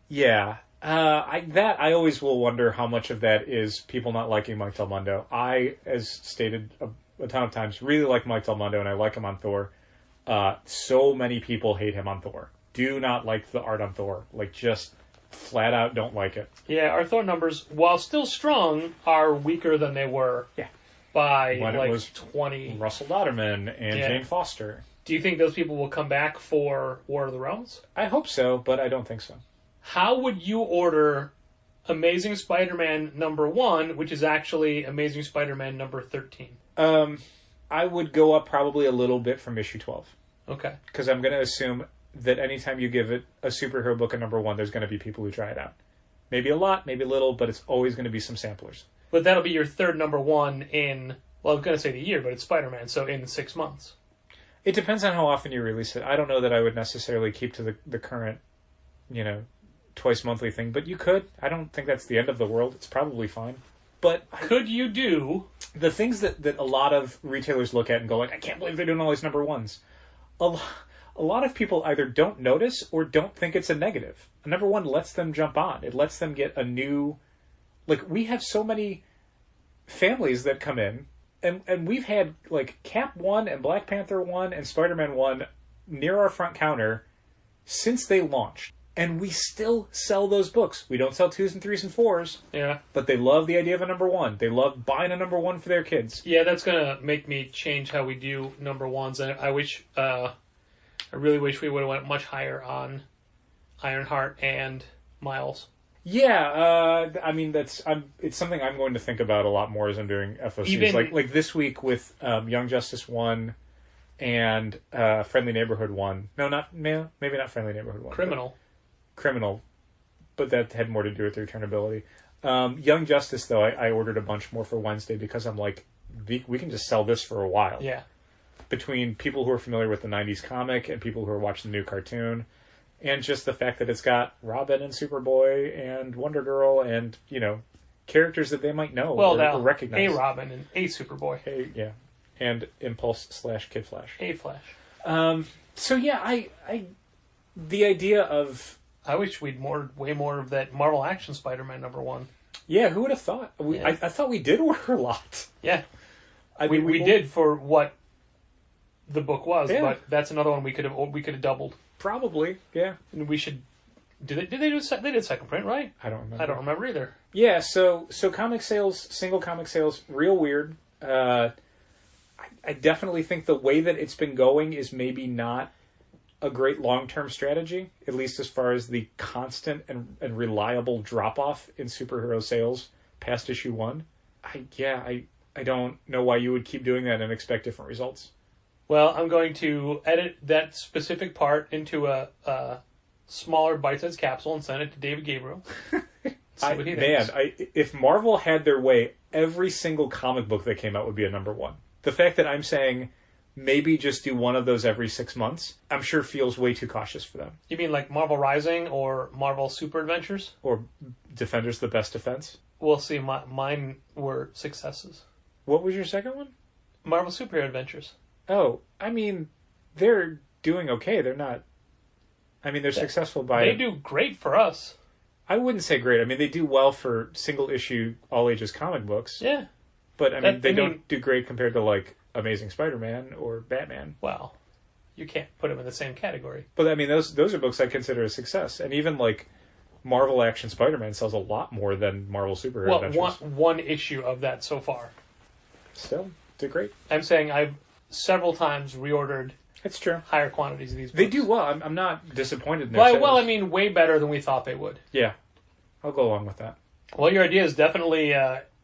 S1: Yeah. I always will wonder how much of that is people not liking Mike Del Mundo. I, as stated a ton of times, really like Mike Del Mundo, and I like him on Thor. So many people hate him on Thor. Do not like the art on Thor. Like, just flat out don't like it.
S4: Yeah, our Thor numbers, while still strong, are weaker than they were.
S1: Yeah.
S4: By
S1: When
S4: like
S1: it was
S4: 20.
S1: Russell Dodderman and Jane Foster.
S4: Do you think those people will come back for War of the Realms?
S1: I hope so, but I don't think so.
S4: How would you order Amazing Spider-Man number 1, which is actually Amazing Spider-Man number 13?
S1: I would go up probably a little bit from issue 12.
S4: Okay.
S1: Because I'm going to assume that anytime you give it a superhero book at number 1, there's going to be people who try it out. Maybe a lot, maybe a little, but it's always going to be some samplers.
S4: But that'll be your third number 1 in, well, I was going to say the year, but it's Spider-Man, so in 6 months.
S1: It depends on how often you release it. I don't know that I would necessarily keep to the current, twice monthly thing, but you could. I don't think that's the end of the world. It's probably fine. But
S4: could you do
S1: the things that a lot of retailers look at and go like, I can't believe they're doing all these number 1s. A lot of people either don't notice or don't think it's a negative. A number 1 lets them jump on. It lets them get a new... Like, we have so many families that come in, and we've had, like, Cap 1 and Black Panther 1 and Spider-Man 1 near our front counter since they launched. And we still sell those books. We don't sell 2s and 3s and 4s.
S4: Yeah.
S1: But they love the idea of a number 1. They love buying a number 1 for their kids.
S4: Yeah, that's going to make me change how we do number 1s. And I really wish we would have went much higher on Ironheart and Miles.
S1: Yeah, I mean it's something I'm going to think about a lot more as I'm doing FOCs.
S4: Even,
S1: like this week with Young Justice 1 and Friendly Neighborhood 1. No, maybe not Friendly Neighborhood 1. Criminal, but that had more to do with the returnability. Young Justice, though, I ordered a bunch more for Wednesday because I'm like, we can just sell this for a while.
S4: Yeah.
S1: Between people who are familiar with the 90s comic and people who are watching the new cartoon. And just the fact that it's got Robin and Superboy and Wonder Girl and, characters that they might know or recognize.
S4: A Robin and a Superboy.
S1: Yeah. And Impulse / Kid Flash.
S4: A Flash.
S1: So, yeah, the idea of...
S4: I wish we'd way more of that Marvel Action Spider-Man number 1.
S1: Yeah, who would have thought? I thought we did order a lot.
S4: Yeah.
S1: I mean,
S4: we did for what the book was, but that's another one we could have doubled.
S1: Probably, yeah.
S4: And we should. Did they do? They did second print, right?
S1: I don't remember.
S4: I don't remember either.
S1: Yeah, so comic sales, single comic sales, real weird. I definitely think the way that it's been going is maybe not a great long-term strategy, at least as far as the constant and reliable drop-off in superhero sales past issue 1. I don't know why you would keep doing that and expect different results.
S4: Well, I'm going to edit that specific part into a smaller bite-sized capsule and send it to David Gabriel. See what he thinks.
S1: If Marvel had their way, every single comic book that came out would be a number one. The fact that I'm saying maybe just do one of those every 6 months, I'm sure feels way too cautious for them.
S4: You mean like Marvel Rising or Marvel Super Adventures?
S1: Or Defenders the Best Defense?
S4: We'll see. Mine were successes.
S1: What was your second one?
S4: Marvel Superhero Adventures.
S1: Oh, I mean, they're doing okay. They're not... I mean, they're successful by...
S4: They do great for us.
S1: I wouldn't say great. I mean, they do well for single-issue, all-ages comic books.
S4: Yeah.
S1: But, I mean, they don't do great compared to, like, Amazing Spider-Man or Batman.
S4: Well, you can't put them in the same category.
S1: But, I mean, those are books I consider a success. And even, like, Marvel Action Spider-Man sells a lot more than Marvel Superhero Adventures.
S4: One issue of that so far.
S1: Still, did great.
S4: I'm saying I've several times reordered
S1: It's true.
S4: higher quantities of these books.
S1: They do well. I'm not disappointed in their sales.
S4: Well, I mean, way better than we thought they would.
S1: Yeah. I'll go along with that.
S4: Well, your idea is definitely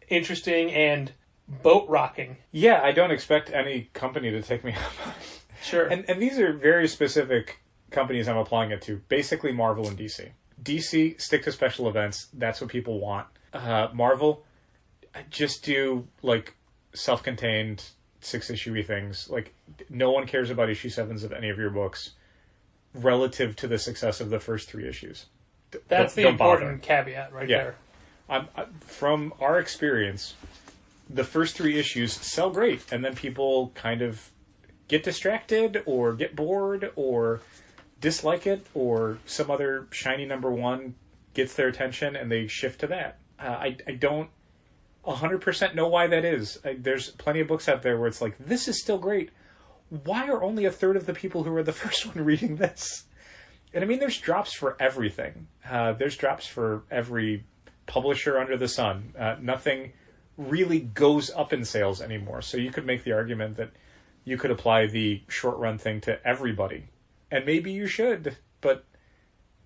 S4: interesting and boat-rocking.
S1: Yeah, I don't expect any company to take me up on it.
S4: Sure.
S1: And these are very specific companies I'm applying it to. Basically Marvel and DC. DC, stick to special events. That's what people want. Marvel, just do, like, self-contained 6-issue-y things. Like, no one cares about issue 7s of any of your books relative to the success of the first 3 issues.
S4: That's the important caveat right there.
S1: From our experience, the first 3 issues sell great, and then people kind of get distracted or get bored or dislike it, or some other shiny number 1 gets their attention and they shift to that. I don't 100% know why that is. There's plenty of books out there where it's like, this is still great. Why are only a third of the people who read the first one reading this? And I mean, there's drops for everything. There's drops for every publisher under the sun. Nothing really goes up in sales anymore. So you could make the argument that you could apply the short run thing to everybody. And maybe you should. But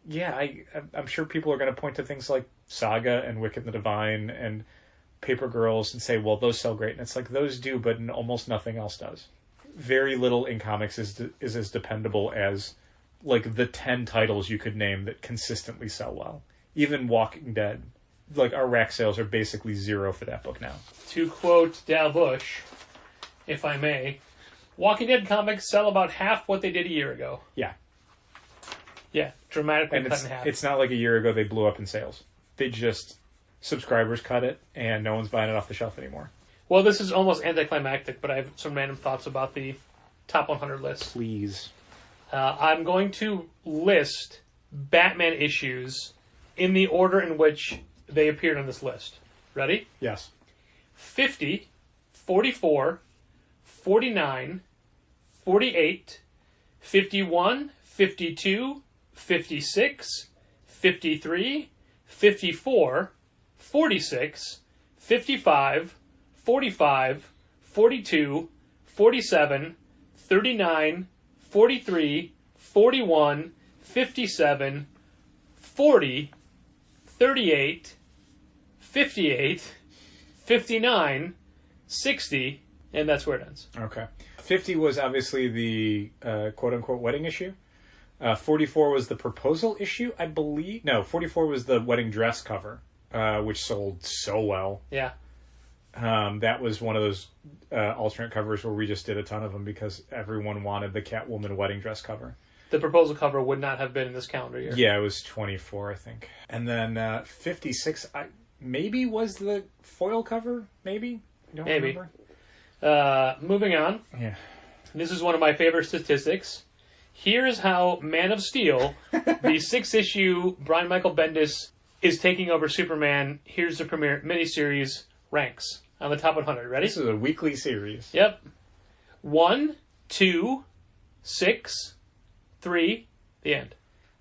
S1: yeah, I'm sure people are going to point to things like Saga and Wicked and the Divine and Paper Girls and say, well, those sell great. And it's like, those do, but almost nothing else does. Very little in comics is as dependable as, like, the 10 titles you could name that consistently sell well. Even Walking Dead. Like, our rack sales are basically 0 for that book now.
S4: To quote Dal Bush, if I may, Walking Dead comics sell about half what they did a year ago.
S1: Yeah.
S4: Yeah, dramatically
S1: And
S4: cut in half.
S1: it's not like a year ago they blew up in sales. They just... subscribers cut it, and no one's buying it off the shelf anymore.
S4: Well, this is almost anticlimactic, but I have some random thoughts about the top 100 list.
S1: Please.
S4: I'm going to list Batman issues in the order in which they appeared on this list. Ready?
S1: Yes.
S4: 50, 44, 49, 48, 51, 52, 56, 53, 54, 46, 55, 45, 42, 47, 39, 43, 41, 57, 40, 38, 58, 59, 60, and that's where it ends.
S1: Okay. 50 was obviously the quote-unquote wedding issue. 44 was the proposal issue, I believe. No, 44 was the wedding dress cover, which sold so well.
S4: Yeah.
S1: That was one of those alternate covers where we just did a ton of them because everyone wanted the Catwoman wedding dress cover.
S4: The proposal cover would not have been in this calendar year.
S1: Yeah, it was 24, I think. And then 56, maybe was the foil cover, maybe? I don't remember.
S4: Moving on.
S1: Yeah.
S4: This is one of my favorite statistics. Here's how Man of Steel, the 6-issue Brian Michael Bendis is taking over Superman. Here's the premiere miniseries ranks on the top 100. Ready?
S1: This is a weekly series.
S4: Yep. 1, 2, 6, 3, the end.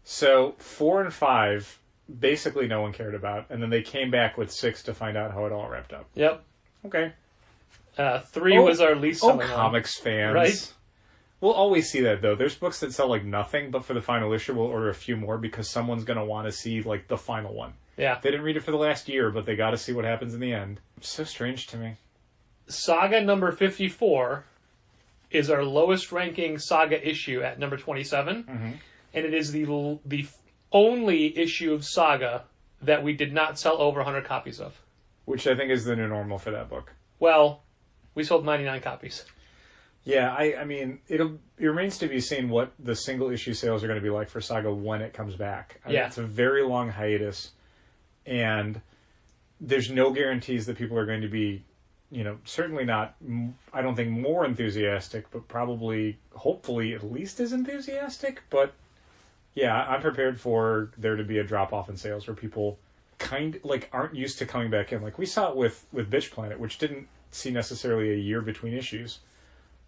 S1: So 4 and 5, basically no one cared about, and then they came back with 6 to find out how it all wrapped up.
S4: Yep.
S1: Okay.
S4: 3 was our least selling one.
S1: Comics fans.
S4: Right?
S1: We'll always see that, though. There's books that sell like nothing, but for the final issue, we'll order a few more because someone's going to want to see like the final one.
S4: Yeah.
S1: They didn't read it for the last year, but they got to see what happens in the end. It's so strange to me.
S4: Saga number 54 is our lowest ranking Saga issue at number 27. And it is the only issue of Saga that we did not sell over 100 copies of.
S1: Which I think is the new normal for that book.
S4: Well, we sold 99 copies.
S1: Yeah, I mean, it remains to be seen what the single issue sales are going to be like for Saga when it comes back. I mean, it's a very long hiatus, and there's no guarantees that people are going to be, certainly not, I don't think more enthusiastic, but probably, hopefully, at least as enthusiastic. But yeah, I'm prepared for there to be a drop-off in sales where people aren't used to coming back in. Like we saw it with Bitch Planet, which didn't see necessarily a year between issues,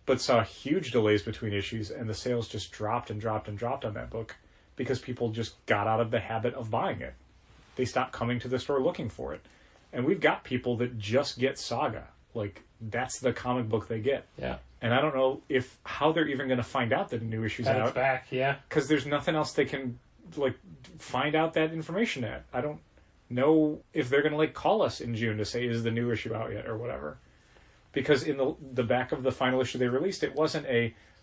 S1: but saw huge delays between issues, and the sales just dropped and dropped and dropped on that book because people just got out of the habit of buying it. They stopped coming to the store looking for it. And we've got people that just get Saga. Like, that's the comic book they get.
S4: Yeah.
S1: And I don't know how they're even going to find out that a new issue's out.
S4: It's back, yeah.
S1: Because there's nothing else they can, find out that information at. I don't know if they're going to, call us in June to say, is the new issue out yet, or whatever. Because in the back of the final issue they released, it wasn't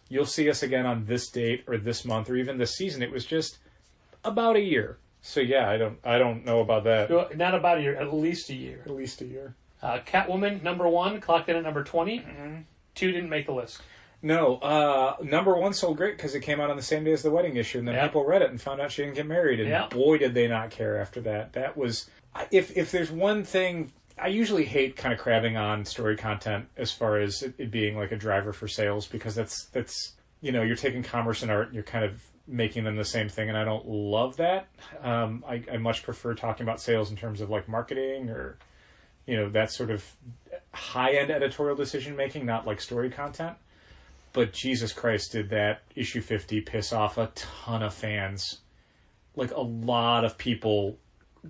S1: you'll see us again on this date, or this month, or even this season. It was just about a year. So yeah, I don't know about that.
S4: No, not about a year, at least a year.
S1: At least a year.
S4: Catwoman, number 1, clocked in at number 20. 2 didn't make the list.
S1: No, number 1 sold great because it came out on the same day as the wedding issue, and then people read it and found out she didn't get married, and boy did they not care after that. That was, if there's one thing, I usually hate kind of crabbing on story content as far as it being like a driver for sales, because that's you're taking commerce and art and you're kind of making them the same thing, and I don't love that. I much prefer talking about sales in terms of marketing or that sort of high-end editorial decision making, not like story content. But Jesus Christ, did that issue 50 piss off a ton of fans. A lot of people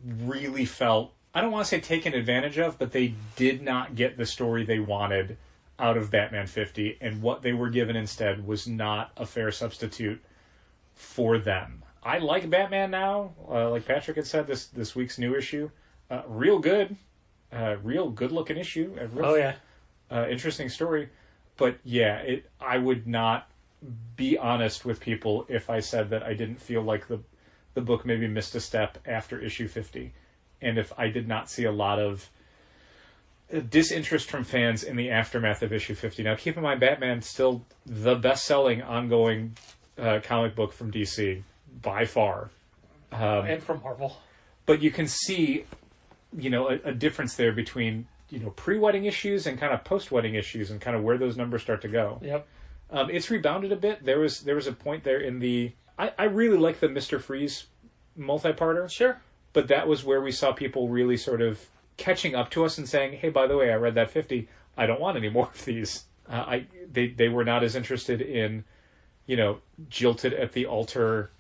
S1: really felt, I don't want to say taken advantage of, but they did not get the story they wanted out of Batman 50, and what they were given instead was not a fair substitute for them. I like Batman now. Like Patrick had said, this week's new issue, real good looking issue. Interesting story. But yeah, I would not be honest with people if I said that I didn't feel like the book maybe missed a step after issue 50, and if I did not see a lot of disinterest from fans in the aftermath of issue 50. Now, keep in mind, Batman's still the best-selling ongoing comic book from DC by far,
S4: and from Marvel. But
S1: you can see, a difference there between pre-wedding issues and kind of post-wedding issues, and kind of where those numbers start to go.
S4: Yep.
S1: It's rebounded a bit. There was a point there in the I really like the Mr. Freeze multi-parter.
S4: Sure.
S1: But that was where we saw people really sort of catching up to us and saying, hey, by the way, I read that 50. I don't want any more of these. They were not as interested in, jilted at the altar,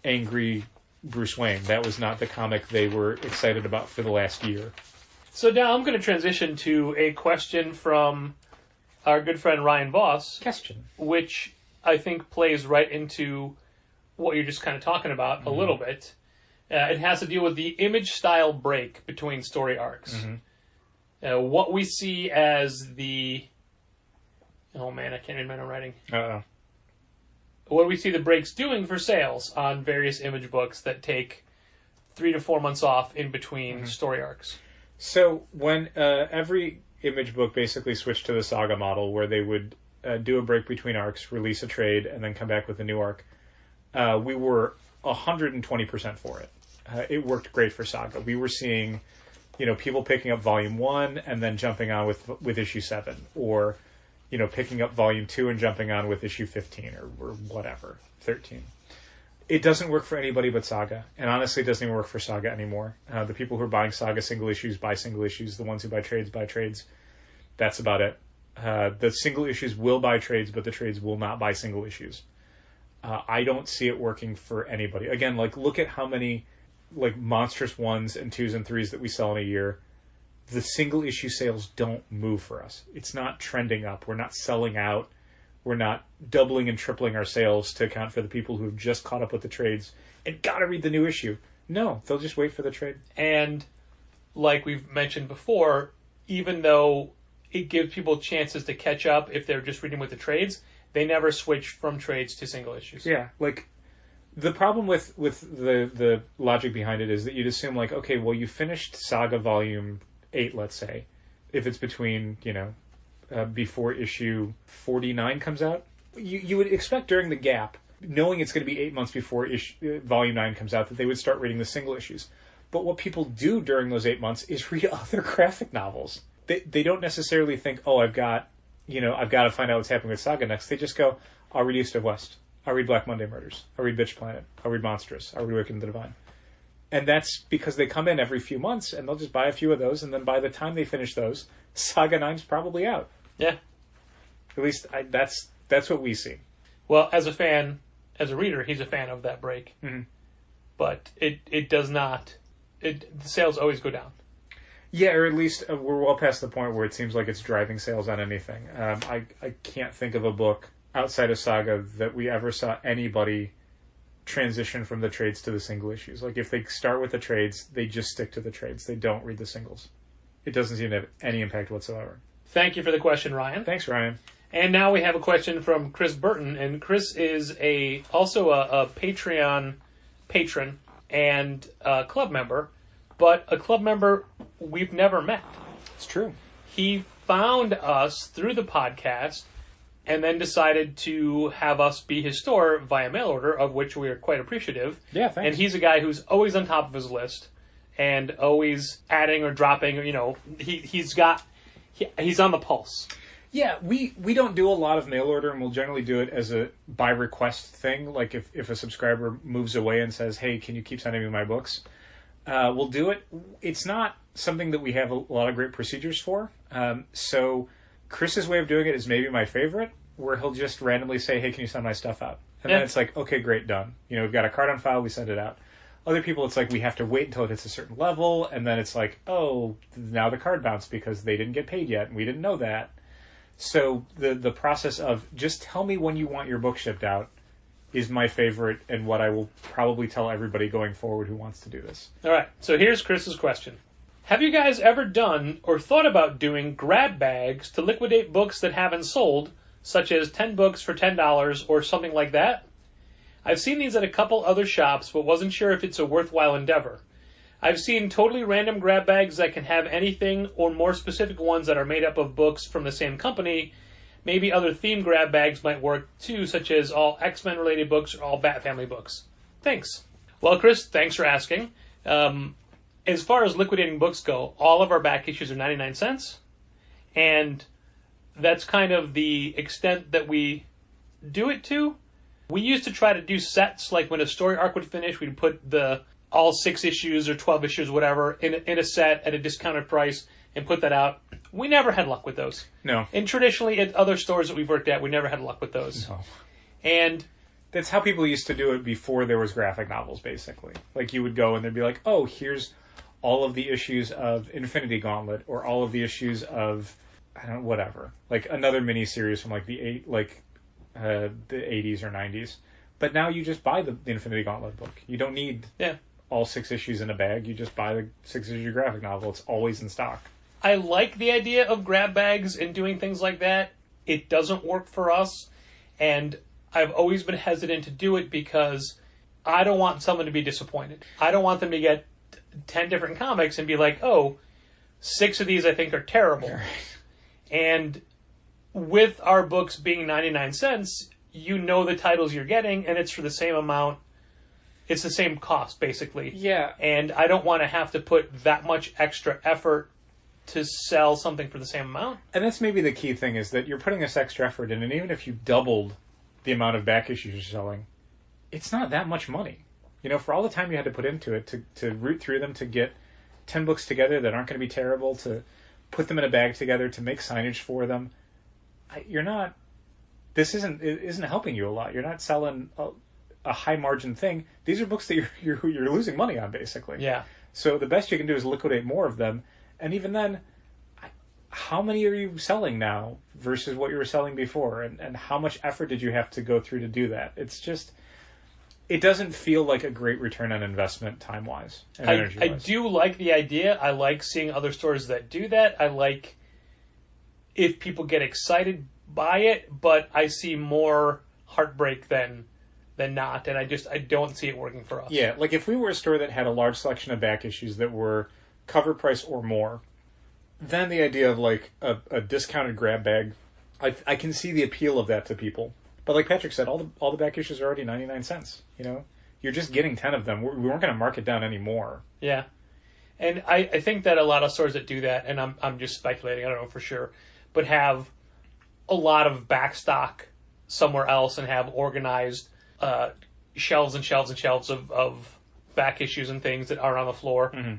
S1: angry Bruce Wayne. That was not the comic they were excited about for the last year.
S4: So now I'm going to transition to a question from our good friend Ryan Voss.
S1: Question.
S4: Which I think plays right into what you're just kind of talking about a little bit. It has to deal with the image style break between story arcs. What we see as the... Oh man, I can't read my own writing.
S1: Uh-oh.
S4: What we see the breaks doing for sales on various image books that take 3 to 4 months off in between story arcs.
S1: So when every image book basically switched to the Saga model, where they would do a break between arcs, release a trade, and then come back with a new arc, we were 120% for it. It worked great for Saga. We were seeing, people picking up Volume 1 and then jumping on with Issue 7, or, picking up Volume 2 and jumping on with Issue 15 or whatever, 13. It doesn't work for anybody but Saga, and honestly, it doesn't even work for Saga anymore. The people who are buying Saga single issues buy single issues. The ones who buy trades. That's about it. The single issues will buy trades, but the trades will not buy single issues. I don't see it working for anybody. Again, look at how many monstrous 1s and 2s and 3s that we sell in a year. The single issue sales don't move for us. It's not trending up. We're not selling out. We're not doubling and tripling our sales to account for the people who've just caught up with the trades and got to read the new issue. No, they'll just wait for the trade.
S4: And like we've mentioned before, even though it gives people chances to catch up if they're just reading with the trades. They never switch from trades to single issues.
S1: Yeah, like the problem with the logic behind it is that you'd assume like, okay, well, you finished Saga Volume 8, let's say, if it's between, before issue 49 comes out. You would expect during the gap, knowing it's going to be 8 months before Volume 9 comes out, that they would start reading the single issues. But what people do during those 8 months is read other graphic novels. They don't necessarily think, oh, I've got to find out what's happening with Saga next. They just go, I'll read East of West. I'll read Black Monday Murders. I'll read Bitch Planet. I'll read Monstrous. I'll read Wicked and the Divine. And that's because they come in every few months, and they'll just buy a few of those, and then by the time they finish those, Saga 9's probably out.
S4: Yeah.
S1: At least that's what we see.
S4: Well, as a reader, he's a fan of that break.
S1: Mm-hmm.
S4: But it does not... the sales always go down.
S1: Yeah, or at least we're well past the point where it seems like it's driving sales on anything. I can't think of a book outside of Saga that we ever saw anybody transition from the trades to the single issues. Like, if they start with the trades, they just stick to the trades. They don't read the singles. It doesn't seem to have any impact whatsoever.
S4: Thank you for the question, Ryan.
S1: Thanks, Ryan.
S4: And now we have a question from Chris Burton, and Chris is also a Patreon patron and a club member, but a club member we've never met.
S1: It's true.
S4: He found us through the podcast and then decided to have us be his store via mail order, of which we are quite appreciative.
S1: Yeah, thanks.
S4: And he's a guy who's always on top of his list and always adding or dropping, he's on the pulse.
S1: Yeah, we don't do a lot of mail order, and we'll generally do it as a by request thing. Like if a subscriber moves away and says, hey, can you keep sending me my books? We'll do it. It's not something that we have a lot of great procedures for. So Chris's way of doing it is maybe my favorite, where he'll just randomly say, hey, can you send my stuff out? And then it's like, okay, great, done. We've got a card on file, we send it out. Other people, it's like we have to wait until it hits a certain level, and then it's like, oh, now the card bounced because they didn't get paid yet, and we didn't know that. So the process of just tell me when you want your book shipped out is my favorite, and what I will probably tell everybody going forward who wants to do this.
S4: All right, so here's Chris's question. Have you guys ever done or thought about doing grab bags to liquidate books that haven't sold, such as 10 books for $10 or something like that? I've seen these at a couple other shops, but wasn't sure if it's a worthwhile endeavor. I've seen totally random grab bags that can have anything, or more specific ones that are made up of books from the same company. Maybe other theme grab bags might work too, such as all X-Men related books or all Bat Family books. Thanks. Well, Chris, thanks for asking. As far as liquidating books go, all of our back issues are 99 cents. And that's kind of the extent that we do it to. We used to try to do sets, like when a story arc would finish, we'd put all 6 issues or 12 issues, whatever, in a set at a discounted price and put that out. We never had luck with those.
S1: No.
S4: And traditionally, at other stores that we've worked at, we never had luck with those.
S1: No.
S4: And
S1: that's how people used to do it before there was graphic novels, basically. Like, you would go and they'd be like, oh, here's all of the issues of Infinity Gauntlet, or all of the issues of, I don't know, whatever. Like, another miniseries from, like, the 80s or 90s. But now you just buy the Infinity Gauntlet book. You don't need all 6 issues in a bag. You just buy the 6-issue graphic novel. It's always in stock.
S4: I like the idea of grab bags and doing things like that. It doesn't work for us, and I've always been hesitant to do it because I don't want someone to be disappointed. I don't want them to get 10 different comics and be like, oh, 6 of these I think are terrible.
S1: Right.
S4: And with our books being 99 cents, you know the titles you're getting, and it's for the same amount. It's the same cost, basically.
S1: Yeah.
S4: And I don't want to have to put that much extra effort to sell something for the same amount.
S1: And that's maybe the key thing, is that you're putting this extra effort in, and even if you doubled the amount of back issues you're selling, it's not that much money. For all the time you had to put into it, to root through them, to get 10 books together that aren't going to be terrible, to put them in a bag together, to make signage for them, this isn't helping you a lot. You're not selling a high margin thing. These are books that you're losing money on, basically.
S4: Yeah.
S1: So the best you can do is liquidate more of them. And even then, how many are you selling now versus what you were selling before? And how much effort did you have to go through to do that? It's just, it doesn't feel like a great return on investment time-wise and energy-wise.
S4: I do like the idea. I like seeing other stores that do that. I like if people get excited by it, but I see more heartbreak than not, and I don't see it working for us.
S1: Yeah, like if we were a store that had a large selection of back issues that were cover price or more, then the idea of like a discounted grab bag, I can see the appeal of that to people. But like Patrick said, all the back issues are already 99 cents. You know, you're just getting 10 of them. We weren't going to mark it down anymore.
S4: Yeah, and I think that a lot of stores that do that, and I'm just speculating, I don't know for sure, but have a lot of back stock somewhere else and have organized shelves and shelves and shelves of back issues and things that are on the floor.
S1: Mm-hmm.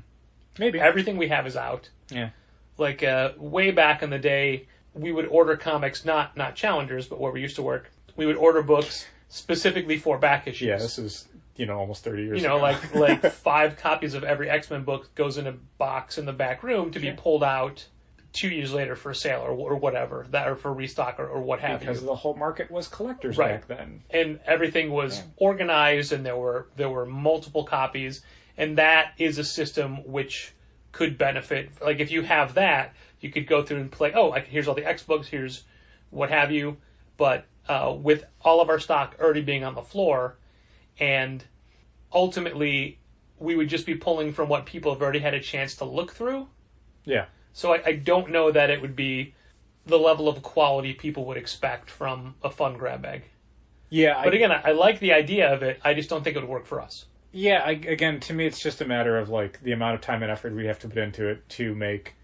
S1: Maybe
S4: everything we have is out.
S1: Yeah,
S4: like way back in the day, we would order comics, not Challengers, but where we used to work. We would order books specifically for back issues.
S1: Yeah, this is almost 30 years ago.
S4: like 5 copies of every X-Men book goes in a box in the back room to be pulled out 2 years later for sale or whatever, that or for restock or what have you.
S1: Because the whole market was collectors back then,
S4: and everything was organized, and there were multiple copies, and that is a system which could benefit. Like if you have that, you could go through and play. Oh, here's all the X books. Here's what have you. But with all of our stock already being on the floor, and ultimately we would just be pulling from what people have already had a chance to look through.
S1: Yeah.
S4: So I don't know that it would be the level of quality people would expect from a fun grab bag.
S1: Yeah.
S4: But again, I like the idea of it. I just don't think it would work for us.
S1: Yeah. Again, to me, it's just a matter of like the amount of time and effort we have to put into it to make,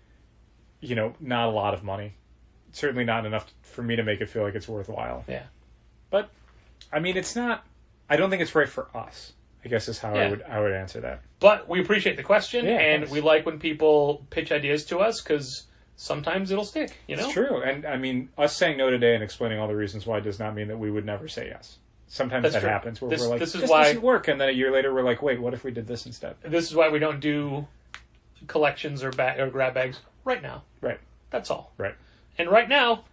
S1: not a lot of money. Certainly not enough for me to make it feel like it's worthwhile.
S4: Yeah.
S1: But, I mean, it's not... I don't think it's right for us, I guess is how I would answer that.
S4: But we appreciate the question, and
S1: thanks.
S4: we like when people pitch ideas to us, because sometimes it'll stick,
S1: It's true. And, I mean, us saying no today and explaining all the reasons why does not mean that we would never say yes. Sometimes
S4: That's
S1: that
S4: true.
S1: happens, where
S4: This
S1: we're like,
S4: is
S1: this
S4: why-
S1: doesn't work, and then a year later we're like, wait, what if we did this instead?
S4: This is why we don't do collections or grab bags right now.
S1: Right.
S4: That's all.
S1: Right.
S4: And right now,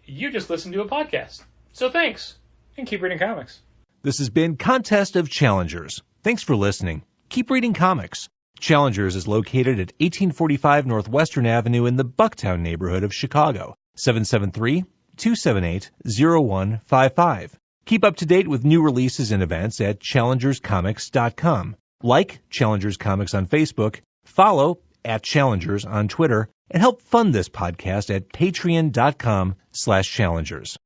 S4: you just listened to a podcast. So thanks.
S1: And keep reading comics.
S3: This has been Contest of Challengers. Thanks for listening. Keep reading comics. Challengers is located at 1845 Northwestern Avenue in the Bucktown neighborhood of Chicago. 773-278-0155. Keep up to date with new releases and events at challengerscomics.com. Like Challengers Comics on Facebook, follow @Challengers on Twitter, and help fund this podcast at patreon.com/challengers.